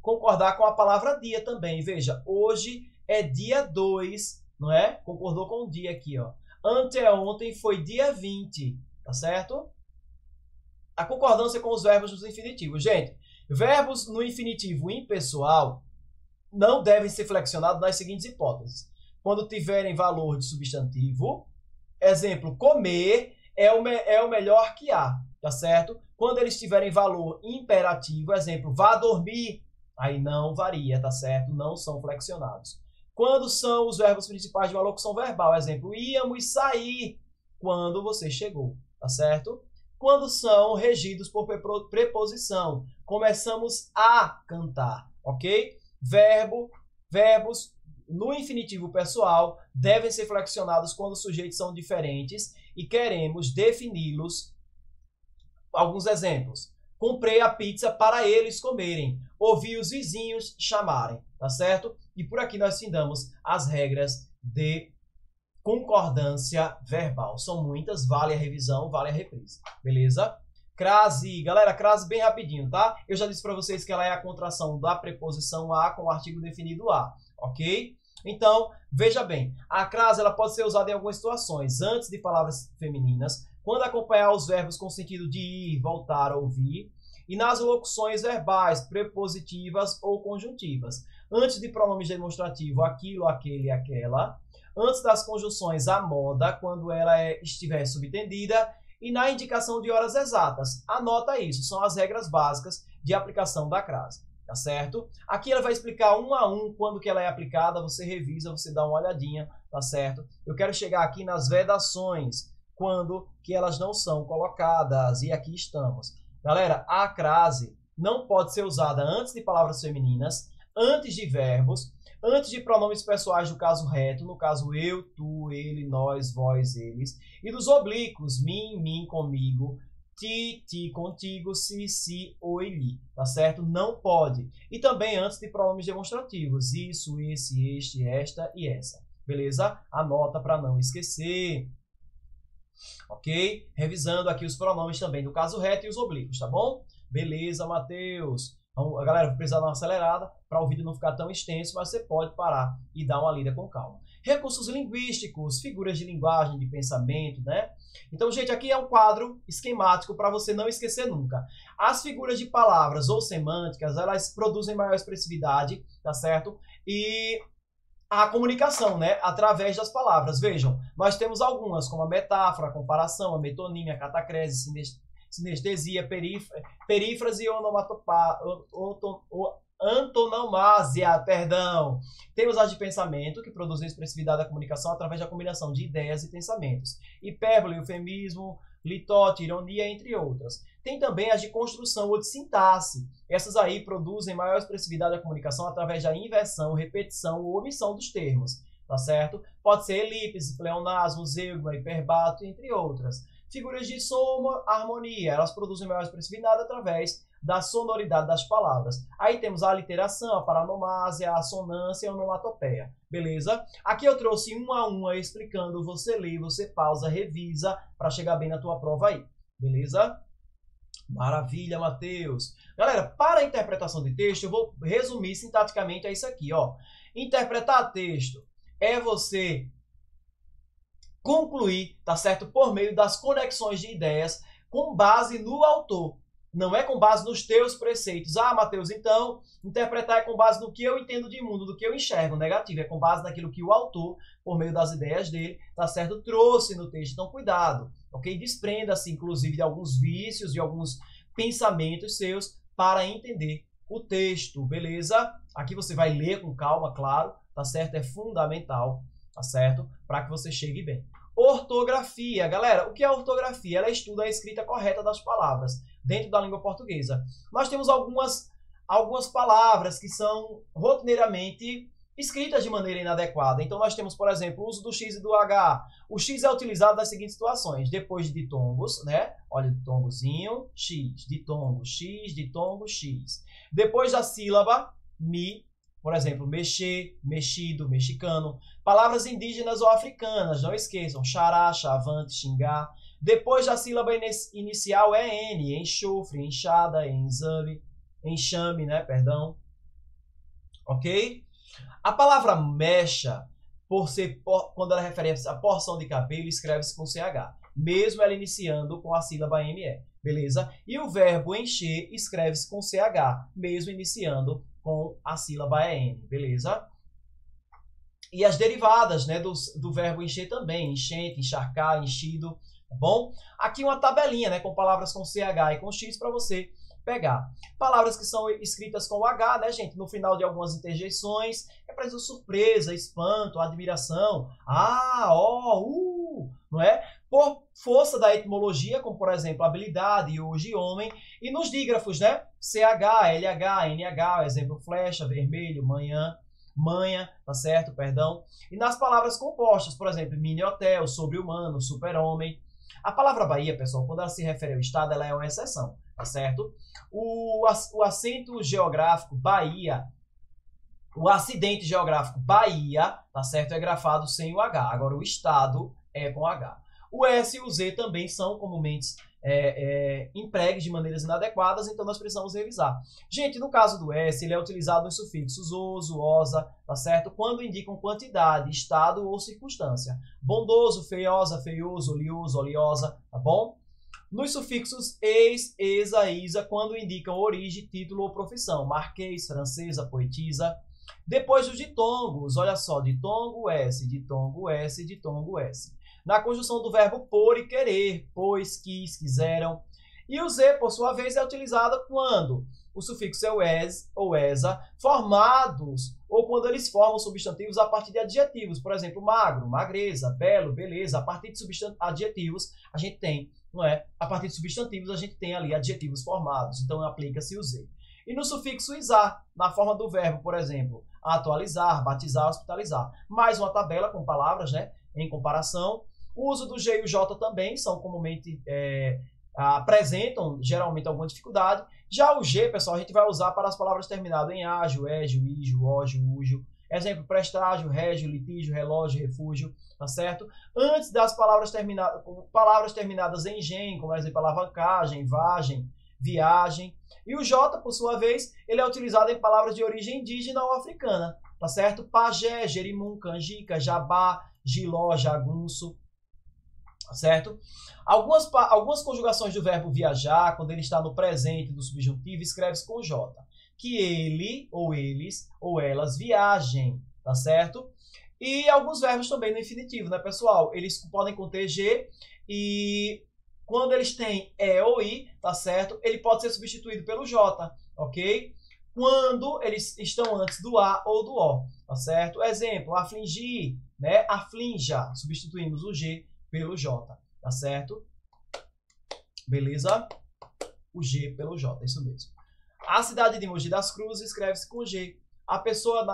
concordar com a palavra dia também. Veja, hoje é dia 2, não é? Concordou com o dia aqui, ó. Anteontem foi dia 20, tá certo? A concordância com os verbos nos infinitivos. Gente, verbos no infinitivo impessoal não devem ser flexionados nas seguintes hipóteses. Quando tiverem valor de substantivo, exemplo, comer é o melhor que há, tá certo? Quando eles tiverem valor imperativo, exemplo, vá dormir, aí não varia, tá certo? Não são flexionados. Quando são os verbos principais de uma locução verbal, exemplo, íamos sair quando você chegou, tá certo? Quando são regidos por preposição, começamos a cantar, ok? Verbos no infinitivo pessoal devem ser flexionados quando os sujeitos são diferentes e queremos defini-los. Alguns exemplos. Comprei a pizza para eles comerem. Ouvi os vizinhos chamarem, tá certo? E por aqui nós findamos as regras de concordância verbal. São muitas, vale a revisão, vale a reprise. Beleza? Crase, galera, crase bem rapidinho, tá? Eu já disse para vocês que ela é a contração da preposição a com o artigo definido a, ok? Então, veja bem, a crase ela pode ser usada em algumas situações, antes de palavras femininas, quando acompanhar os verbos com sentido de ir, voltar ou vir, e nas locuções verbais, prepositivas ou conjuntivas, antes de pronomes demonstrativo, aquilo, aquele e aquela, antes das conjunções a moda, quando ela estiver subtendida, e na indicação de horas exatas. Anota isso, são as regras básicas de aplicação da crase. Tá certo? Aqui ela vai explicar um a um quando que ela é aplicada, você revisa, você dá uma olhadinha, tá certo? Eu quero chegar aqui nas vedações, quando que elas não são colocadas, e aqui estamos. Galera, a crase não pode ser usada antes de palavras femininas, antes de verbos, antes de pronomes pessoais do caso reto, no caso eu, tu, ele, nós, vós, eles, e dos oblíquos, mim, comigo, ti, contigo, si, ou ele, tá certo? Não pode. E também antes de pronomes demonstrativos, isso, esse, este, esta e essa. Beleza? Anota para não esquecer. Ok? Revisando aqui os pronomes também do caso reto e os oblíquos, tá bom? Beleza, Matheus. Então, galera, vou precisar dar uma acelerada para o vídeo não ficar tão extenso, mas você pode parar e dar uma lida com calma. Recursos linguísticos, figuras de linguagem, de pensamento, né? Então, gente, aqui é um quadro esquemático para você não esquecer nunca. As figuras de palavras ou semânticas, elas produzem maior expressividade, tá certo? E a comunicação, né? Através das palavras. Vejam, nós temos algumas, como a metáfora, a comparação, a metonímia, a catacrese, sinestesia, perífrase e antonomasia, perdão. Temos as de pensamento, que produzem a expressividade da comunicação através da combinação de ideias e pensamentos. Hipérbole, eufemismo, litote, ironia, entre outras. Tem também as de construção ou de sintaxe. Essas aí produzem maior expressividade da comunicação através da inversão, repetição ou omissão dos termos, tá certo? Pode ser elipse, pleonasmo, zeugma, hiperbato, entre outras. Figuras de som, harmonia, elas produzem maior expressividade através da sonoridade das palavras. Aí temos a aliteração, a paronomásia, a assonância e a onomatopeia. Beleza? Aqui eu trouxe um a um explicando, você lê, você pausa, revisa para chegar bem na tua prova aí. Beleza? Maravilha, Matheus. Galera, para a interpretação de texto, eu vou resumir sintaticamente a isso aqui, ó. Interpretar texto é você concluir, tá certo? Por meio das conexões de ideias com base no autor. Não é com base nos teus preceitos. Ah, Matheus, então, interpretar é com base no que eu entendo de mundo, do que eu enxergo. Negativo, é com base naquilo que o autor, por meio das ideias dele, tá certo? Trouxe no texto. Então, cuidado, ok? Desprenda-se, inclusive, de alguns vícios, de alguns pensamentos seus para entender o texto, beleza? Aqui você vai ler com calma, claro, tá certo? É fundamental, tá certo? Para que você chegue bem. Ortografia, galera, o que é ortografia? Ela estuda a escrita correta das palavras dentro da língua portuguesa. Nós temos algumas palavras que são rotineiramente escritas de maneira inadequada. Então nós temos, por exemplo, o uso do X e do H. O X é utilizado nas seguintes situações: depois de ditongos, né? Olha, ditongozinho, X, ditongo, X, ditongo, X. Depois da sílaba, mi, por exemplo, mexer, mexido, mexicano. Palavras indígenas ou africanas, não esqueçam, xará, chavante, xingar. Depois da sílaba inicial é N, enxofre, enxada, enxame, né, perdão. Ok? A palavra mecha, quando ela refere a porção de cabelo, escreve-se com CH, mesmo ela iniciando com a sílaba ME, beleza? E o verbo encher escreve-se com CH, mesmo iniciando com a sílaba EN, beleza? E as derivadas, né, do verbo encher também, enchente, encharcar, enchido, tá bom? Aqui uma tabelinha, né, com palavras com CH e com X para você pegar. Palavras que são escritas com H, né, gente, no final de algumas interjeições, representam surpresa, espanto, admiração, não é? Por força da etimologia, como por exemplo, habilidade, hoje, homem, e nos dígrafos, né? CH, LH, NH, exemplo, flecha, vermelho, manhã, manha, tá certo? Perdão. E nas palavras compostas, por exemplo, mini hotel, sobre-humano, super-homem. A palavra Bahia, pessoal, quando ela se refere ao estado, ela é uma exceção, tá certo? O acento geográfico Bahia, o acidente geográfico Bahia, tá certo? É grafado sem o H. Agora, o estado é com H. O S e o Z também são comumente empregues de maneiras inadequadas, então nós precisamos revisar. Gente, no caso do S, ele é utilizado nos sufixos oso, osa, tá certo? Quando indicam quantidade, estado ou circunstância. Bondoso, feiosa, feioso, oleoso, oleosa, tá bom? Nos sufixos ex, exa, isa, quando indicam origem, título ou profissão. Marquês, francesa, poetisa. Depois os ditongos, olha só, ditongo S, ditongo S, ditongo S. Na conjunção do verbo por e querer, pois, quis, quiseram. E o Z, por sua vez, é utilizado quando o sufixo é o es ou esa, formados, ou quando eles formam substantivos a partir de adjetivos. Por exemplo, magro, magreza, belo, beleza. A partir de adjetivos, a gente tem, não é? A partir de substantivos, a gente tem ali adjetivos formados. Então, aplica-se o Z. E no sufixo isar, na forma do verbo, por exemplo, atualizar, batizar, hospitalizar. Mais uma tabela com palavras, né? Em comparação. O uso do G e o J também são comumente, apresentam geralmente alguma dificuldade. Já o G, pessoal, a gente vai usar para as palavras terminadas em ágio, égio, ígio, ógio, úgio. Exemplo, prestágio, régio, litígio, relógio, refúgio, tá certo? Antes das palavras terminadas em gen, como por exemplo, alavancagem, vagem, viagem. E o J, por sua vez, ele é utilizado em palavras de origem indígena ou africana, tá certo? Pajé, jerimum, canjica, jabá, giló, jagunço, tá certo? Algumas conjugações do verbo viajar, quando ele está no presente do subjuntivo, escreve-se com J. Que ele, ou eles, ou elas viajem, tá certo? E alguns verbos também no infinitivo, né, pessoal? Eles podem conter G e quando eles têm E ou I, tá certo? Ele pode ser substituído pelo J, ok? Quando eles estão antes do A ou do O, tá certo? Exemplo, afligir, né? Aflinja, substituímos o G pelo J, tá certo? Beleza? O G pelo J, isso mesmo. A cidade de Mogi das Cruzes escreve-se com G. A pessoa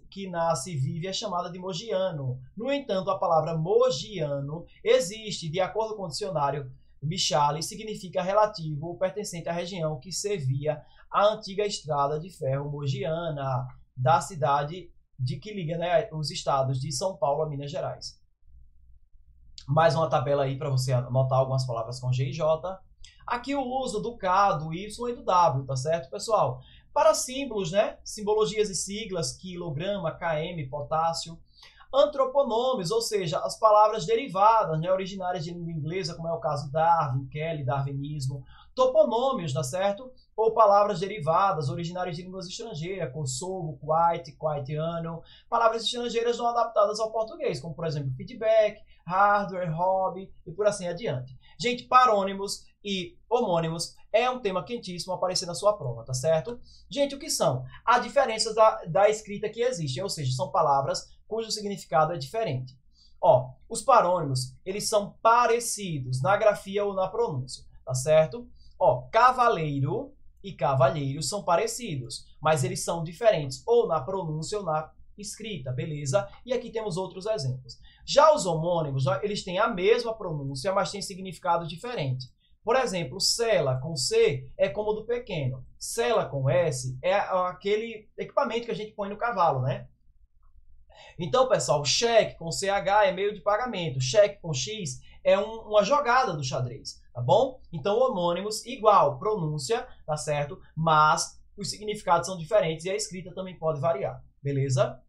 que nasce e vive é chamada de mogiano. No entanto, a palavra mogiano existe, de acordo com o dicionário, Bichale significa relativo ou pertencente à região que servia a antiga estrada de ferro mogiana da cidade de que liga, né, os estados de São Paulo a Minas Gerais. Mais uma tabela aí para você anotar algumas palavras com G e J. Aqui o uso do K, do Y e do W, tá certo, pessoal? Para símbolos, né? Simbologias e siglas, quilograma, km, potássio. Antroponômios, ou seja, as palavras derivadas, né, originárias de língua inglesa, como é o caso Darwin, Kelly, darwinismo. Toponômios, tá certo? Ou palavras derivadas, originárias de línguas estrangeiras, Kosovo, Kuwait, Kuwaitiano. Palavras estrangeiras não adaptadas ao português, como, por exemplo, feedback, hardware, hobby e por assim adiante. Gente, parônimos e homônimos é um tema quentíssimo aparecer na sua prova, tá certo? Gente, o que são? Há diferenças da escrita que existem, ou seja, são palavras cujo significado é diferente. Ó, os parônimos, eles são parecidos na grafia ou na pronúncia, tá certo? Ó, cavaleiro e cavalheiro são parecidos, mas eles são diferentes ou na pronúncia ou na escrita, beleza? E aqui temos outros exemplos. Já os homônimos, eles têm a mesma pronúncia, mas têm significado diferente. Por exemplo, cela com C é como do pequeno. Cela com S é aquele equipamento que a gente põe no cavalo, né? Então, pessoal, cheque com CH é meio de pagamento. Cheque com X é uma jogada do xadrez, tá bom? Então, homônimos igual, pronúncia, tá certo? Mas os significados são diferentes e a escrita também pode variar, beleza?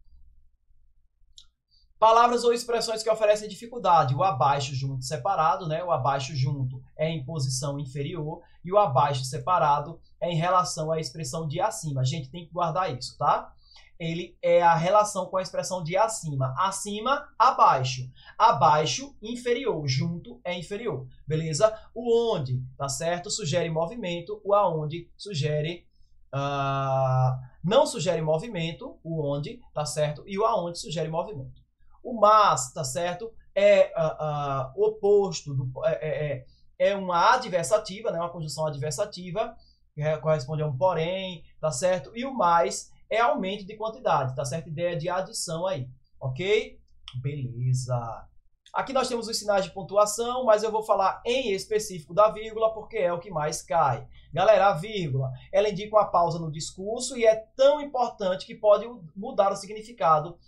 Palavras ou expressões que oferecem dificuldade. O abaixo junto separado, né? O abaixo junto é em posição inferior e o abaixo separado é em relação à expressão de acima. A gente tem que guardar isso, tá? Ele é a relação com a expressão de acima. Acima, abaixo. Abaixo, inferior. Junto é inferior. Beleza? O onde, tá certo? Sugere movimento. O aonde sugere... não sugere movimento. O onde, tá certo? E o aonde sugere movimento. O mas, tá certo? É oposto. É uma adversativa, né? Uma conjunção adversativa. Que corresponde a um porém, tá certo? E o mais... é aumento de quantidade, tá certo? Ideia de adição aí, ok? Beleza. Aqui nós temos os sinais de pontuação, mas eu vou falar em específico da vírgula, porque é o que mais cai. Galera, a vírgula, ela indica uma pausa no discurso e é tão importante que pode mudar o significado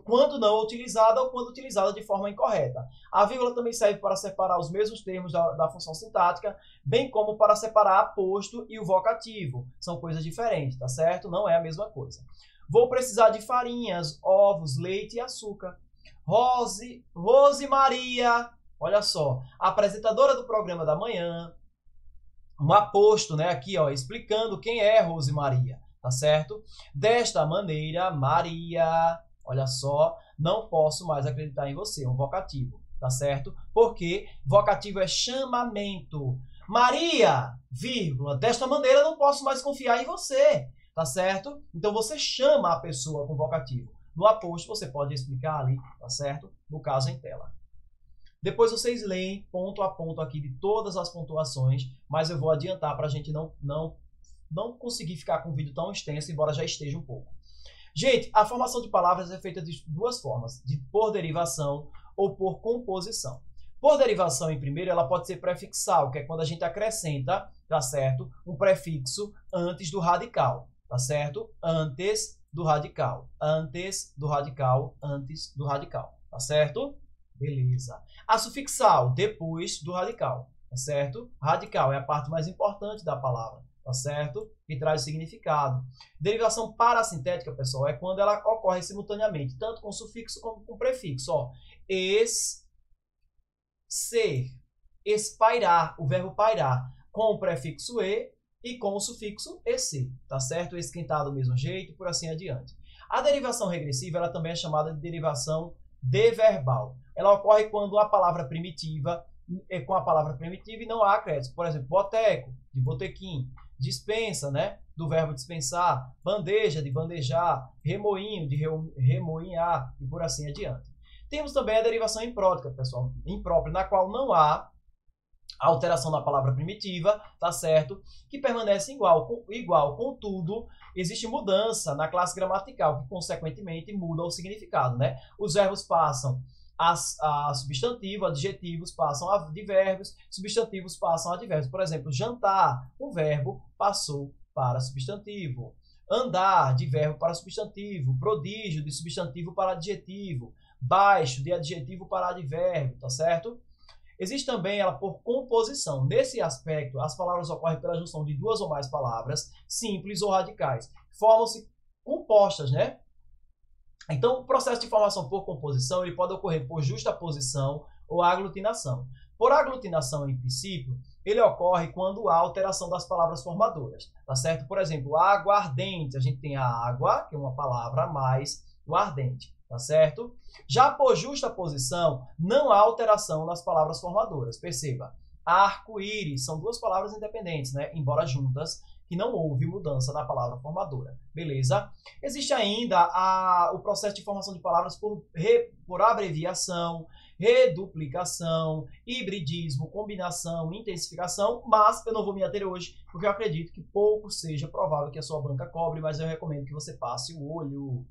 quando não utilizada ou quando utilizada de forma incorreta. A vírgula também serve para separar os mesmos termos da função sintática, bem como para separar aposto e o vocativo. São coisas diferentes, tá certo? Não é a mesma coisa. Vou precisar de farinhas, ovos, leite e açúcar. Rose Maria, olha só, apresentadora do programa da manhã, um aposto, né, aqui, ó, explicando quem é Rose Maria. Tá certo? Desta maneira, Maria, olha só, não posso mais acreditar em você, um vocativo, tá certo? Porque vocativo é chamamento. Maria, vírgula, desta maneira não posso mais confiar em você, tá certo? Então você chama a pessoa com vocativo. No aposto você pode explicar ali, tá certo? No caso em tela. Depois vocês leem ponto a ponto aqui de todas as pontuações, mas eu vou adiantar para a gente não conseguir ficar com um vídeo tão extenso, embora já esteja um pouco. Gente, a formação de palavras é feita de duas formas, por derivação ou por composição. Por derivação, em primeiro, ela pode ser prefixal, que é quando a gente acrescenta, tá certo, um prefixo antes do radical, tá certo? Antes do radical, antes do radical, antes do radical, tá certo? Beleza. A sufixal, depois do radical, tá certo? Radical é a parte mais importante da palavra, tá certo? Que traz significado. Derivação parasintética, pessoal, é quando ela ocorre simultaneamente, tanto com sufixo como com prefixo. Ó, ser, espairar, o verbo pairar, com o prefixo e com o sufixo ec, tá certo? Esquentar do mesmo jeito e por assim adiante. A derivação regressiva, ela também é chamada de derivação deverbal. Ela ocorre quando a palavra primitiva é com a palavra primitiva e não há acréscimo. Por exemplo, boteco, de botequim. Dispensa, né? Do verbo dispensar. Bandeja, de bandejar. Remoinho, de remoinhar e por assim adiante. Temos também a derivação imprópria, pessoal. Imprópria, na qual não há alteração da palavra primitiva, tá certo? Que permanece igual, contudo, existe mudança na classe gramatical, que consequentemente muda o significado, né? Os verbos passam a substantivo, adjetivos passam a advérbios, substantivos passam a advérbios. Por exemplo, jantar, o verbo passou para substantivo. Andar, de verbo para substantivo. Prodígio, de substantivo para adjetivo. Baixo, de adjetivo para advérbio, tá certo? Existe também ela por composição. Nesse aspecto, as palavras ocorrem pela junção de duas ou mais palavras, simples ou radicais. Formam-se compostas, né? Então, o processo de formação por composição ele pode ocorrer por justaposição ou aglutinação. Por aglutinação, em princípio, ele ocorre quando há alteração das palavras formadoras, tá certo? Por exemplo, aguardente, a gente tem a água, que é uma palavra, mais o ardente, tá certo? Já por justaposição, não há alteração nas palavras formadoras. Perceba, arco-íris são duas palavras independentes, né? Embora juntas, que não houve mudança na palavra formadora, beleza? Existe ainda o processo de formação de palavras por abreviação, reduplicação, hibridismo, combinação, intensificação, mas eu não vou me ater hoje, porque eu acredito que pouco seja provável que a sua banca cobre, mas eu recomendo que você passe o olho.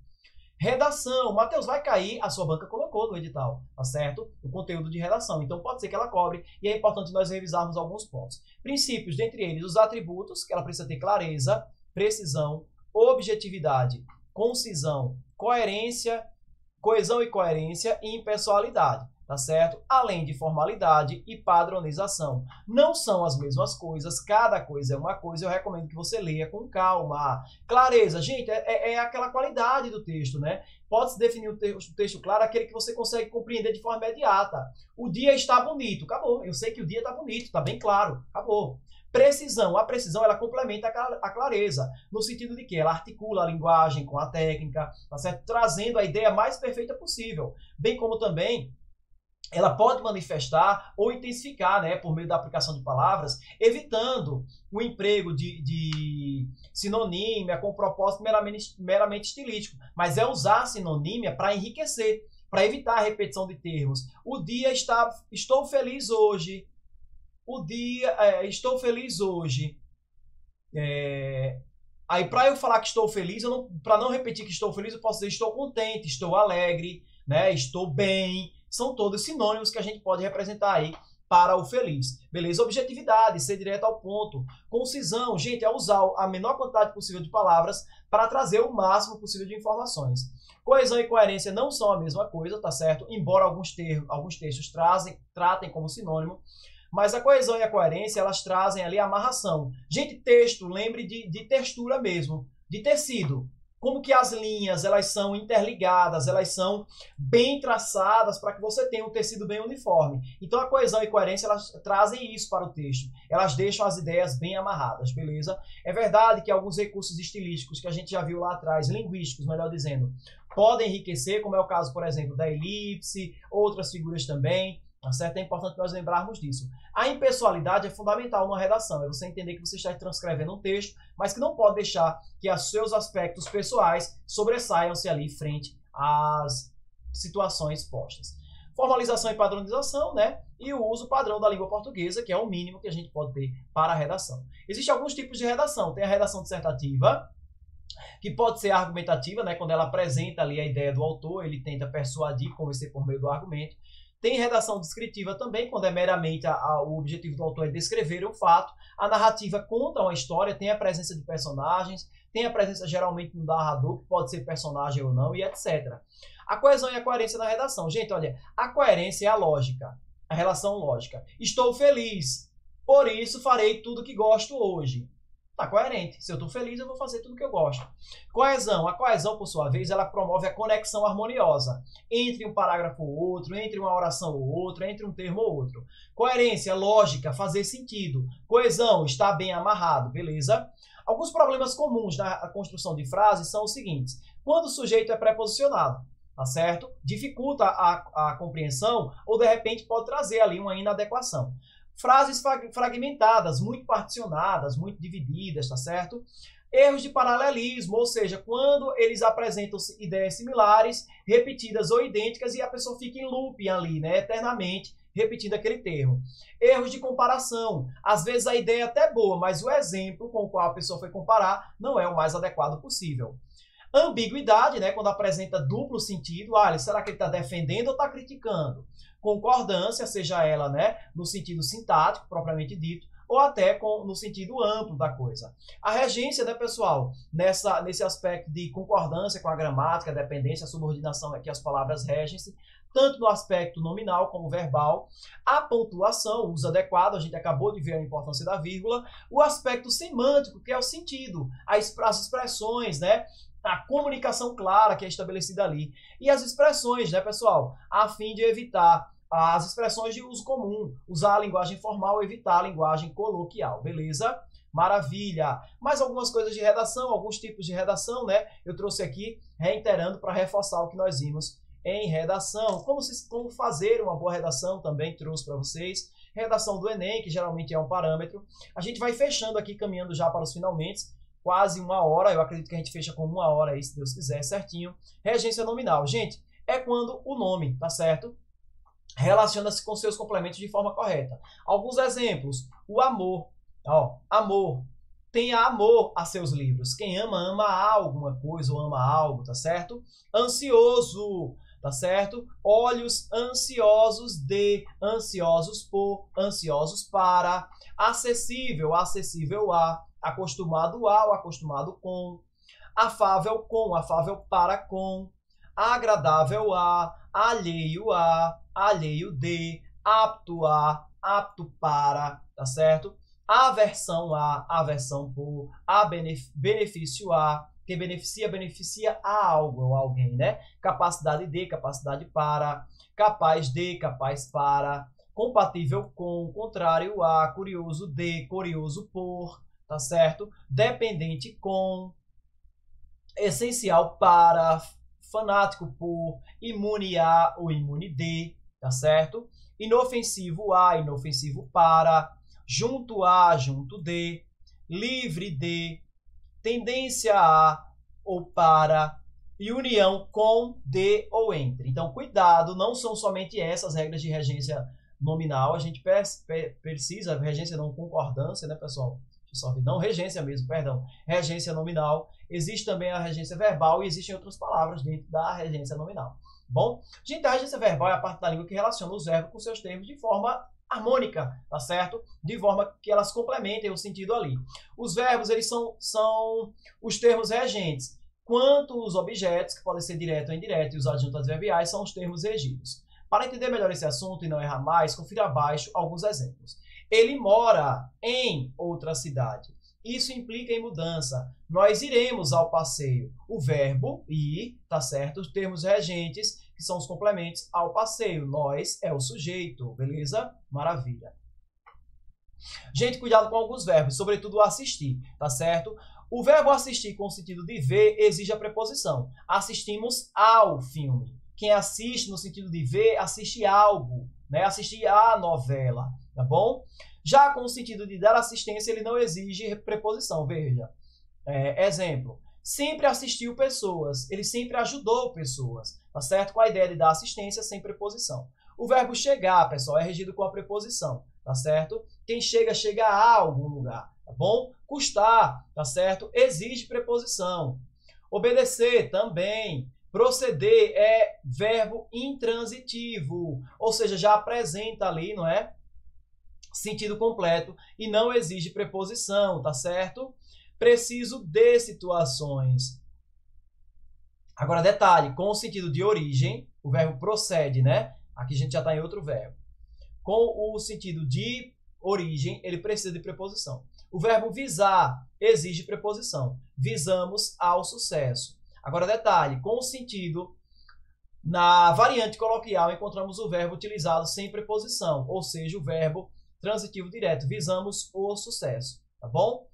Redação, Matheus, vai cair, a sua banca colocou no edital, tá certo? O conteúdo de redação, então pode ser que ela cobre e é importante nós revisarmos alguns pontos. Princípios, dentre eles, os atributos, que ela precisa ter clareza, precisão, objetividade, concisão, coerência, coesão e coerência e impessoalidade, tá certo? Além de formalidade e padronização. Não são as mesmas coisas, cada coisa é uma coisa, eu recomendo que você leia com calma. Clareza, gente, é aquela qualidade do texto, né? Pode-se definir o texto claro, aquele que você consegue compreender de forma imediata. O dia está bonito, acabou. Eu sei que o dia está bonito, está bem claro, acabou. Precisão, a precisão ela complementa a clareza, no sentido de que ela articula a linguagem com a técnica, tá certo? Trazendo a ideia mais perfeita possível, bem como também ela pode manifestar ou intensificar, né, por meio da aplicação de palavras, evitando o emprego de sinonímia com propósito meramente estilístico, mas é usar sinonímia para enriquecer, para evitar a repetição de termos. Estou feliz hoje. Estou feliz hoje. Aí, para eu falar que estou feliz, para não repetir que estou feliz, eu posso dizer estou contente, estou alegre, né, estou bem. São todos sinônimos que a gente pode representar aí para o feliz. Beleza? Objetividade, ser direto ao ponto. Concisão, gente, é usar a menor quantidade possível de palavras para trazer o máximo possível de informações. Coesão e coerência não são a mesma coisa, tá certo? Embora alguns textos tratem como sinônimo, mas a coesão e a coerência, elas trazem ali a amarração. Gente, texto, lembre de textura mesmo, de tecido. Como que as linhas, elas são interligadas, elas são bem traçadas para que você tenha um tecido bem uniforme. Então, a coesão e coerência, elas trazem isso para o texto. Elas deixam as ideias bem amarradas, beleza? É verdade que alguns recursos estilísticos que a gente já viu lá atrás, linguísticos, melhor dizendo, podem enriquecer, como é o caso, por exemplo, da elipse, outras figuras também. Tá certo? É importante nós lembrarmos disso. A impessoalidade é fundamental numa redação. É você entender que você está transcrevendo um texto, mas que não pode deixar que os seus aspectos pessoais sobressaiam-se ali frente às situações postas. Formalização e padronização, né? E o uso padrão da língua portuguesa, que é o mínimo que a gente pode ter para a redação. Existem alguns tipos de redação. Tem a redação dissertativa, que pode ser argumentativa, né? Quando ela apresenta ali a ideia do autor, ele tenta persuadir, convencer por meio do argumento. Tem redação descritiva também, quando é meramente o objetivo do autor é descrever um fato. A narrativa conta uma história, tem a presença de personagens, tem a presença geralmente do narrador, que pode ser personagem ou não, e etc. A coesão e a coerência na redação. Gente, olha, a coerência é a lógica, a relação lógica. Estou feliz, por isso farei tudo que gosto hoje. Tá coerente. Se eu estou feliz, eu vou fazer tudo que eu gosto. Coesão. A coesão, por sua vez, ela promove a conexão harmoniosa entre um parágrafo ou outro, entre uma oração ou outra, entre um termo ou outro. Coerência, lógica, fazer sentido. Coesão, está bem amarrado, beleza? Alguns problemas comuns na construção de frases são os seguintes. Quando o sujeito é preposicionado, tá certo? Dificulta a compreensão ou, de repente, pode trazer ali uma inadequação. Frases fragmentadas, muito particionadas, muito divididas, tá certo? Erros de paralelismo, ou seja, quando eles apresentam ideias similares, repetidas ou idênticas, e a pessoa fica em looping ali, né, eternamente, repetindo aquele termo. Erros de comparação. Às vezes a ideia é até boa, mas o exemplo com o qual a pessoa foi comparar não é o mais adequado possível. Ambiguidade, né, quando apresenta duplo sentido, será que ele está defendendo ou está criticando? Concordância, seja ela, né, no sentido sintático, propriamente dito, ou até no sentido amplo da coisa. A regência, né, pessoal, nesse aspecto de concordância com a gramática, dependência, subordinação, aqui as palavras regem-se, tanto no aspecto nominal como verbal, a pontuação, o uso adequado, a gente acabou de ver a importância da vírgula, o aspecto semântico, que é o sentido, as expressões, né, a comunicação clara que é estabelecida ali, e as expressões, né, pessoal, a fim de evitar as expressões de uso comum, usar a linguagem formal, evitar a linguagem coloquial, beleza? Maravilha! Mais algumas coisas de redação, alguns tipos de redação, né? Eu trouxe aqui, reiterando para reforçar o que nós vimos em redação. Como fazer uma boa redação também trouxe para vocês. Redação do Enem, que geralmente é um parâmetro. A gente vai fechando aqui, caminhando já para os finalmente. Quase 1 hora, eu acredito que a gente fecha com 1 hora aí, se Deus quiser, certinho. Regência nominal. Gente, é quando o nome, tá certo? Relaciona-se com seus complementos de forma correta. Alguns exemplos. O amor. Amor. Tenha amor a seus livros. Quem ama, ama alguma coisa ou ama algo, tá certo? Ansioso, tá certo? Olhos ansiosos de, ansiosos por, ansiosos para. Acessível, acessível a. Acostumado ao, acostumado com. Afável, para com. Agradável a, alheio de, apto a, apto para, tá certo? Aversão a, aversão por, benefício a, que beneficia, beneficia a algo ou alguém, né? Capacidade de, capacidade para, capaz de, capaz para, compatível com, contrário a, curioso de, curioso por, tá certo? Dependente com, essencial para, fanático por, imune a ou imune de, tá certo? Inofensivo a, inofensivo para, junto a, junto de, livre de, tendência a ou para, e união com, de ou entre. Então, cuidado, não são somente essas regras de regência nominal, a gente precisa, regência não concordância, né, pessoal? Não regência mesmo, perdão, regência nominal. Existe também a regência verbal e existem outras palavras dentro da regência nominal. Bom, gente, a regência verbal é a parte da língua que relaciona os verbos com seus termos de forma harmônica, tá certo? De forma que elas complementem o sentido ali. Os verbos, eles são os termos regentes, quanto os objetos, que podem ser direto ou indireto, e os adjuntos adverbiais são os termos regidos. Para entender melhor esse assunto e não errar mais, confira abaixo alguns exemplos. Ele mora em outra cidade. Isso implica em mudança. Nós iremos ao passeio. O verbo ir, tá certo? Os termos regentes, que são os complementos ao passeio. Nós é o sujeito, beleza? Maravilha. Gente, cuidado com alguns verbos, sobretudo o assistir, tá certo? O verbo assistir com o sentido de ver exige a preposição. Assistimos ao filme. Quem assiste no sentido de ver, assiste algo, né? Assiste à novela, tá bom? Já com o sentido de dar assistência, ele não exige preposição, veja. Exemplo, sempre assistiu pessoas, ele sempre ajudou pessoas, tá certo? Com a ideia de dar assistência sem preposição. O verbo chegar, pessoal, é regido com a preposição, tá certo? Quem chega, chega a algum lugar, tá bom? Custar, tá certo? Exige preposição. Obedecer, também. Proceder é verbo intransitivo, ou seja, já apresenta ali, não é? Sentido completo e não exige preposição, tá certo? Preciso de situações. Agora, detalhe, com o sentido de origem, o verbo procede, né? Aqui a gente já está em outro verbo. Com o sentido de origem, ele precisa de preposição. O verbo visar exige preposição. Visamos ao sucesso. Agora, detalhe, com o sentido, na variante coloquial, encontramos o verbo utilizado sem preposição, ou seja, o verbo transitivo direto. Visamos o sucesso, tá bom?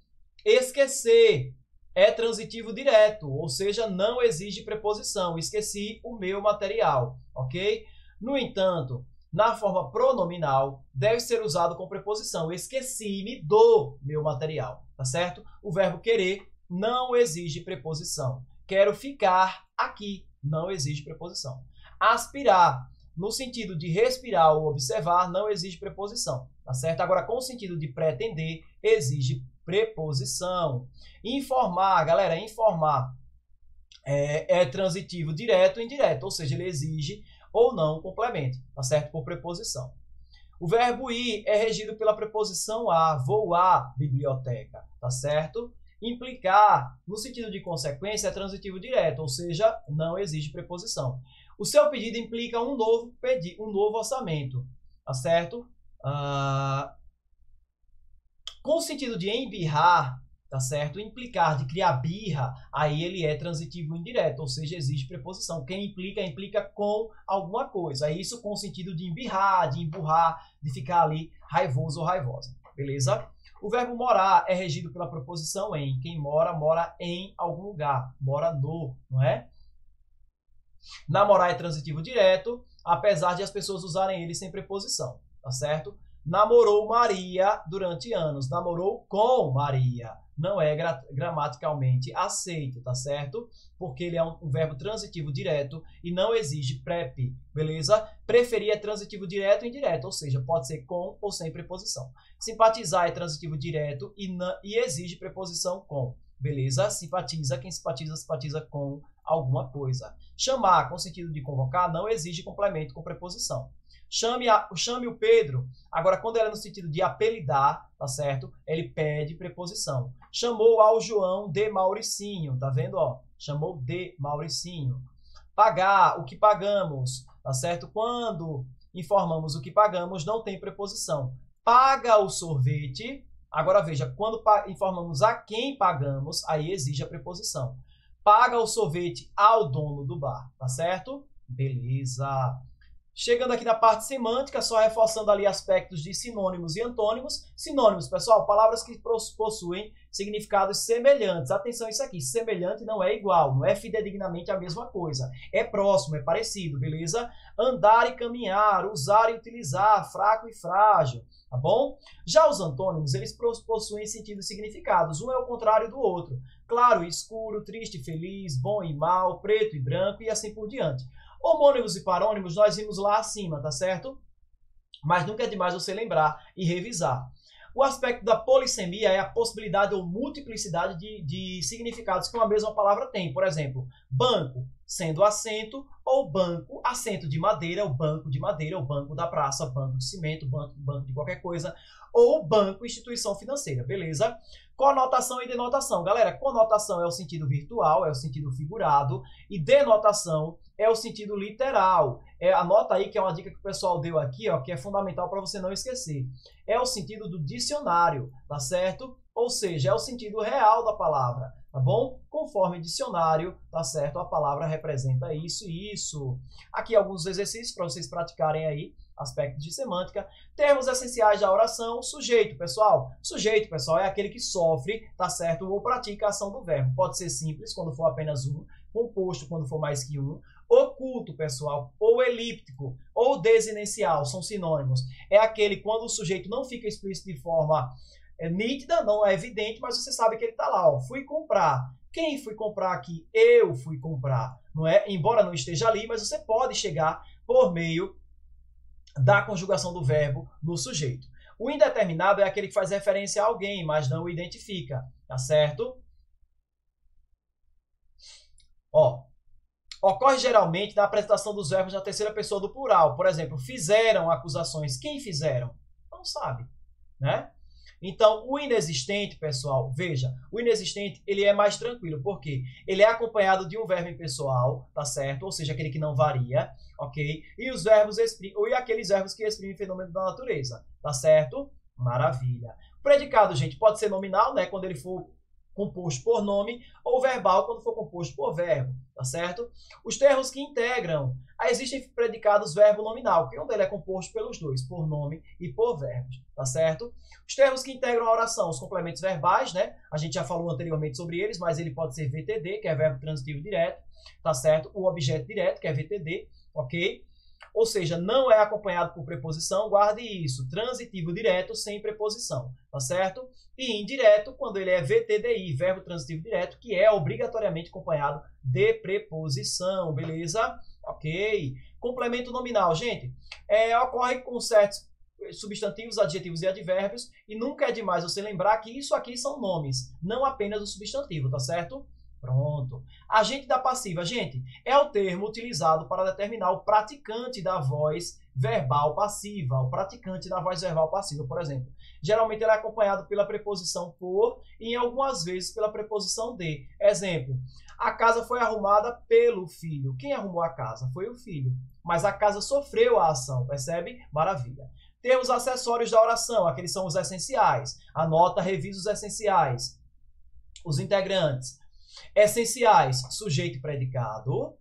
Esquecer é transitivo direto, ou seja, não exige preposição. Esqueci o meu material, ok? No entanto, na forma pronominal, deve ser usado com preposição. Esqueci-me do meu material, tá certo? O verbo querer não exige preposição. Quero ficar aqui, não exige preposição. Aspirar, no sentido de respirar ou observar, não exige preposição, tá certo? Agora, com o sentido de pretender, exige preposição. Informar, galera, informar. é transitivo direto ou indireto, ou seja, ele exige ou não complemento, tá certo? Por preposição. O verbo ir é regido pela preposição a, vou à biblioteca, tá certo? Implicar, no sentido de consequência, é transitivo direto, ou seja, não exige preposição. O seu pedido implica um novo orçamento, tá certo? Com o sentido de embirrar, tá certo? Implicar, de criar birra, aí ele é transitivo indireto, ou seja, exige preposição. Quem implica, implica com alguma coisa. Isso com o sentido de embirrar, de emburrar, de ficar ali raivoso ou raivosa, beleza? O verbo morar é regido pela preposição em. Quem mora, mora em algum lugar, mora no, não é? Namorar é transitivo direto, apesar de as pessoas usarem ele sem preposição, tá certo? Namorou Maria durante anos, namorou com Maria. Não é gramaticalmente aceito, tá certo? Porque ele é um verbo transitivo direto e não exige prep, beleza? Preferir é transitivo direto e indireto, ou seja, pode ser com ou sem preposição. Simpatizar é transitivo direto e exige preposição com, beleza? Simpatiza, quem simpatiza, simpatiza com alguma coisa. Chamar, com sentido de convocar, não exige complemento com preposição. Chame o Pedro. Agora, quando ela é no sentido de apelidar, tá certo? Ele pede preposição. Chamou ao João de Mauricinho, tá vendo? Ó, chamou de Mauricinho. Pagar, o que pagamos, tá certo? Quando informamos o que pagamos, não tem preposição. Paga o sorvete. Agora, veja, quando informamos a quem pagamos, aí exige a preposição. Paga o sorvete ao dono do bar, tá certo? Beleza. Chegando aqui na parte semântica, só reforçando ali aspectos de sinônimos e antônimos. Sinônimos, pessoal, palavras que possuem significados semelhantes. Atenção a isso aqui, semelhante não é igual, não é fidedignamente a mesma coisa. É próximo, é parecido, beleza? Andar e caminhar, usar e utilizar, fraco e frágil, tá bom? Já os antônimos, eles possuem sentidos e significados. Um é o contrário do outro. Claro e escuro, triste e feliz, bom e mal, preto e branco e assim por diante. Homônimos e parônimos nós vimos lá acima, tá certo? Mas nunca é demais você lembrar e revisar. O aspecto da polissemia é a possibilidade ou multiplicidade de significados que uma mesma palavra tem. Por exemplo, banco, sendo assento, ou banco, assento de madeira, o banco da praça, banco de cimento, banco de qualquer coisa, ou banco, instituição financeira, beleza? Conotação e denotação. Galera, conotação é o sentido virtual, é o sentido figurado, e denotação é o sentido literal. Anota aí que é uma dica que o pessoal deu aqui, ó, que é fundamental para você não esquecer. É o sentido do dicionário, tá certo? Ou seja, é o sentido real da palavra, tá bom? Conforme dicionário, tá certo? A palavra representa isso e isso. Aqui alguns exercícios para vocês praticarem aí, aspectos de semântica. Termos essenciais da oração, sujeito, pessoal. Sujeito, pessoal, é aquele que sofre, tá certo? Ou pratica a ação do verbo. Pode ser simples, quando for apenas um, composto, quando for mais que um, oculto, pessoal, ou elíptico, ou desinencial, são sinônimos. É aquele quando o sujeito não fica explícito de forma nítida, não é evidente, mas você sabe que ele está lá, ó, fui comprar. Quem fui comprar aqui? Eu fui comprar, não é? Embora não esteja ali, mas você pode chegar por meio da conjugação do verbo no sujeito. O indeterminado é aquele que faz referência a alguém, mas não o identifica, tá certo? Ó, ocorre geralmente na apresentação dos verbos na terceira pessoa do plural. Por exemplo, fizeram acusações. Quem fizeram? Não sabe, né? Então, o inexistente, pessoal, veja, o inexistente, ele é mais tranquilo, porque ele é acompanhado de um verbo impessoal, tá certo? Ou seja, aquele que não varia, ok? E os verbos e aqueles verbos que exprimem fenômeno da natureza, tá certo? Maravilha. O predicado, gente, pode ser nominal, né? Quando ele for composto por nome, ou verbal quando for composto por verbo, tá certo? Os termos que integram, existem predicados verbo nominal, que onde ele é composto pelos dois, por nome e por verbos, tá certo? Os termos que integram a oração, os complementos verbais, né? A gente já falou anteriormente sobre eles, mas ele pode ser VTD, que é verbo transitivo direto, tá certo? O objeto direto, que é VTD, ok? Ou seja, não é acompanhado por preposição, guarde isso, transitivo direto sem preposição, tá certo? E indireto, quando ele é VTDI, verbo transitivo direto, que é obrigatoriamente acompanhado de preposição, beleza? Ok. Complemento nominal, gente, ocorre com certos substantivos, adjetivos e advérbios, e nunca é demais você lembrar que isso aqui são nomes, não apenas o substantivo, tá certo? Pronto. Pronto. Agente da passiva, gente, é o termo utilizado para determinar o praticante da voz verbal passiva. O praticante da voz verbal passiva, por exemplo. Geralmente ele é acompanhado pela preposição por e, em algumas vezes, pela preposição de. Exemplo, a casa foi arrumada pelo filho. Quem arrumou a casa? Foi o filho. Mas a casa sofreu a ação, percebe? Maravilha. Temos acessórios da oração, aqueles são os essenciais. Anota, revisa os essenciais. Os integrantes. Essenciais, sujeito e predicado.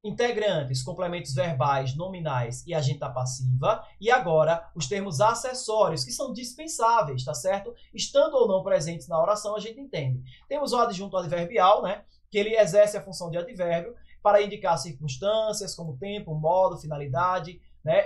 Integrantes, complementos verbais, nominais e agente da passiva. E agora, os termos acessórios, que são dispensáveis, tá certo? Estando ou não presentes na oração, a gente entende. Temos o adjunto adverbial, né? Que ele exerce a função de advérbio para indicar circunstâncias, como tempo, modo, finalidade, né?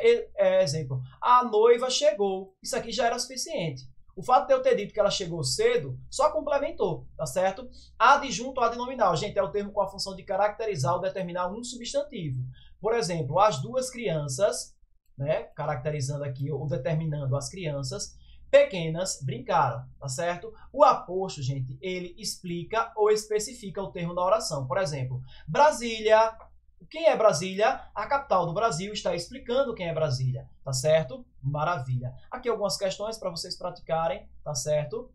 Exemplo, a noiva chegou. Isso aqui já era suficiente. O fato de eu ter dito que ela chegou cedo só complementou, tá certo? Adjunto adnominal, gente, é o termo com a função de caracterizar ou determinar um substantivo. Por exemplo, as duas crianças, né, caracterizando aqui ou determinando as crianças, pequenas brincaram, tá certo? O aposto, gente, ele explica ou especifica o termo na oração. Por exemplo, Brasília. Quem é Brasília? A capital do Brasil está explicando quem é Brasília, tá certo? Maravilha. Aqui algumas questões para vocês praticarem, tá certo?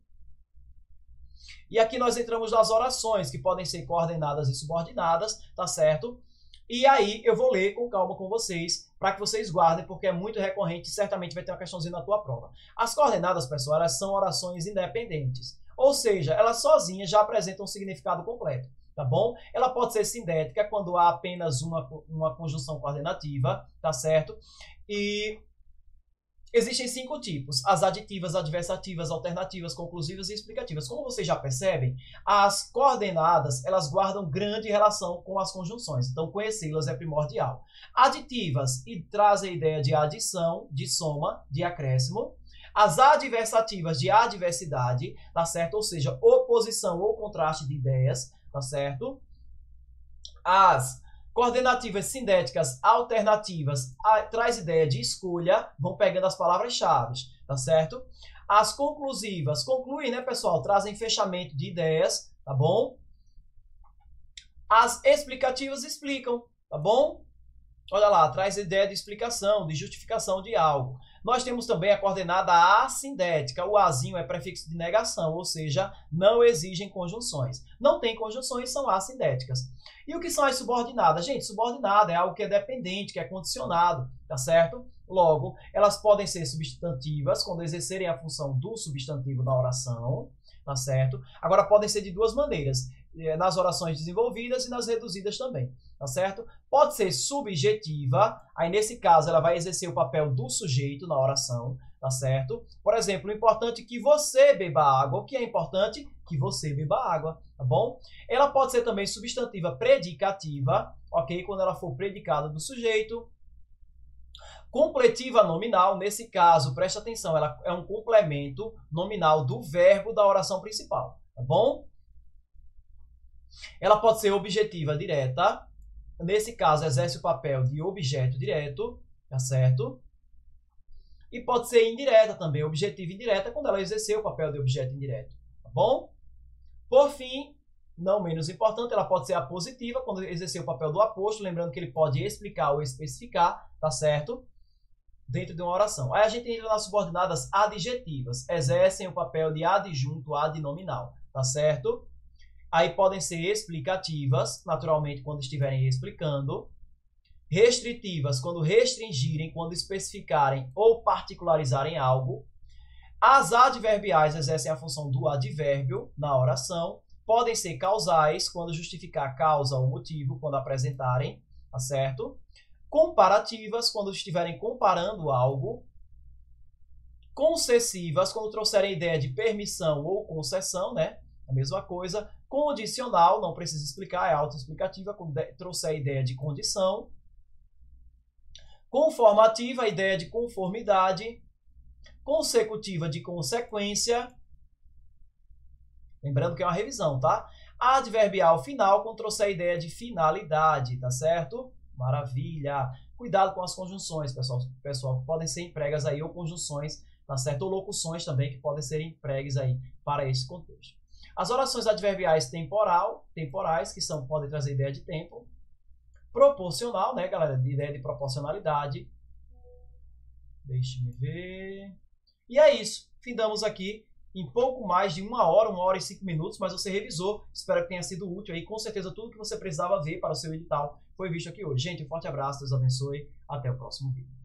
E aqui nós entramos nas orações, que podem ser coordenadas e subordinadas, tá certo? E aí eu vou ler com calma com vocês, para que vocês guardem, porque é muito recorrente e certamente vai ter uma questãozinha na tua prova. As coordenadas, pessoal, elas são orações independentes, ou seja, elas sozinhas já apresentam um significado completo. Tá bom? Ela pode ser sindética quando há apenas uma conjunção coordenativa, tá certo? E existem 5 tipos: as aditivas, adversativas, alternativas, conclusivas e explicativas. Como vocês já percebem, as coordenadas, elas guardam grande relação com as conjunções, então conhecê-las é primordial. Aditivas e trazem a ideia de adição, de soma, de acréscimo. As adversativas de adversidade, tá certo? Ou seja, oposição ou contraste de ideias, tá certo? As coordenativas sindéticas alternativas traz ideia de escolha, vão pegando as palavras-chave, tá certo? As conclusivas, concluem, né, pessoal? Trazem fechamento de ideias, tá bom? As explicativas explicam, tá bom? Olha lá, traz ideia de explicação, de justificação de algo. Nós temos também a coordenada assindética. O azinho é prefixo de negação, ou seja, não exigem conjunções. Não tem conjunções, são assindéticas. E o que são as subordinadas? Gente, subordinada é algo que é dependente, que é condicionado, tá certo? Logo, elas podem ser substantivas, quando exercerem a função do substantivo na oração, tá certo? Agora, podem ser de duas maneiras, nas orações desenvolvidas e nas reduzidas também, tá certo? Pode ser subjetiva, aí nesse caso ela vai exercer o papel do sujeito na oração, tá certo? Por exemplo, o importante é que você beba água. O que é importante? Que você beba água, tá bom? Ela pode ser também substantiva predicativa, ok? Quando ela for predicada do sujeito. Completiva nominal, nesse caso, preste atenção, ela é um complemento nominal do verbo da oração principal, tá bom? Ela pode ser objetiva direta, nesse caso exerce o papel de objeto direto, tá certo? E pode ser indireta também, objetiva indireta, quando ela exercer o papel de objeto indireto, tá bom? Por fim, não menos importante, ela pode ser apositiva, quando exercer o papel do aposto, lembrando que ele pode explicar ou especificar, tá certo? Dentro de uma oração. Aí a gente entra nas subordinadas adjetivas, exercem o papel de adjunto adnominal, tá certo? Aí podem ser explicativas, naturalmente, quando estiverem explicando. Restritivas, quando restringirem, quando especificarem ou particularizarem algo. As adverbiais exercem a função do advérbio na oração. Podem ser causais, quando justificar a causa ou motivo, quando apresentarem, tá certo? Comparativas, quando estiverem comparando algo. Concessivas, quando trouxerem ideia de permissão ou concessão, né? A mesma coisa. Condicional, não precisa explicar, é autoexplicativa, quando trouxer a ideia de condição. Conformativa, a ideia de conformidade. Consecutiva, de consequência. Lembrando que é uma revisão, tá? Adverbial final, quando trouxer a ideia de finalidade, tá certo? Maravilha! Cuidado com as conjunções, pessoal, podem ser empregas aí, ou conjunções, tá certo? Ou locuções também, que podem ser empregues aí para esse contexto. As orações adverbiais temporais, que podem trazer ideia de tempo. Proporcional, né, galera? Ideia de proporcionalidade. Deixe-me ver. E é isso. Findamos aqui em pouco mais de 1 hora e 5 minutos, mas você revisou. Espero que tenha sido útil aí. Com certeza tudo que você precisava ver para o seu edital foi visto aqui hoje. Gente, um forte abraço, Deus abençoe. Até o próximo vídeo.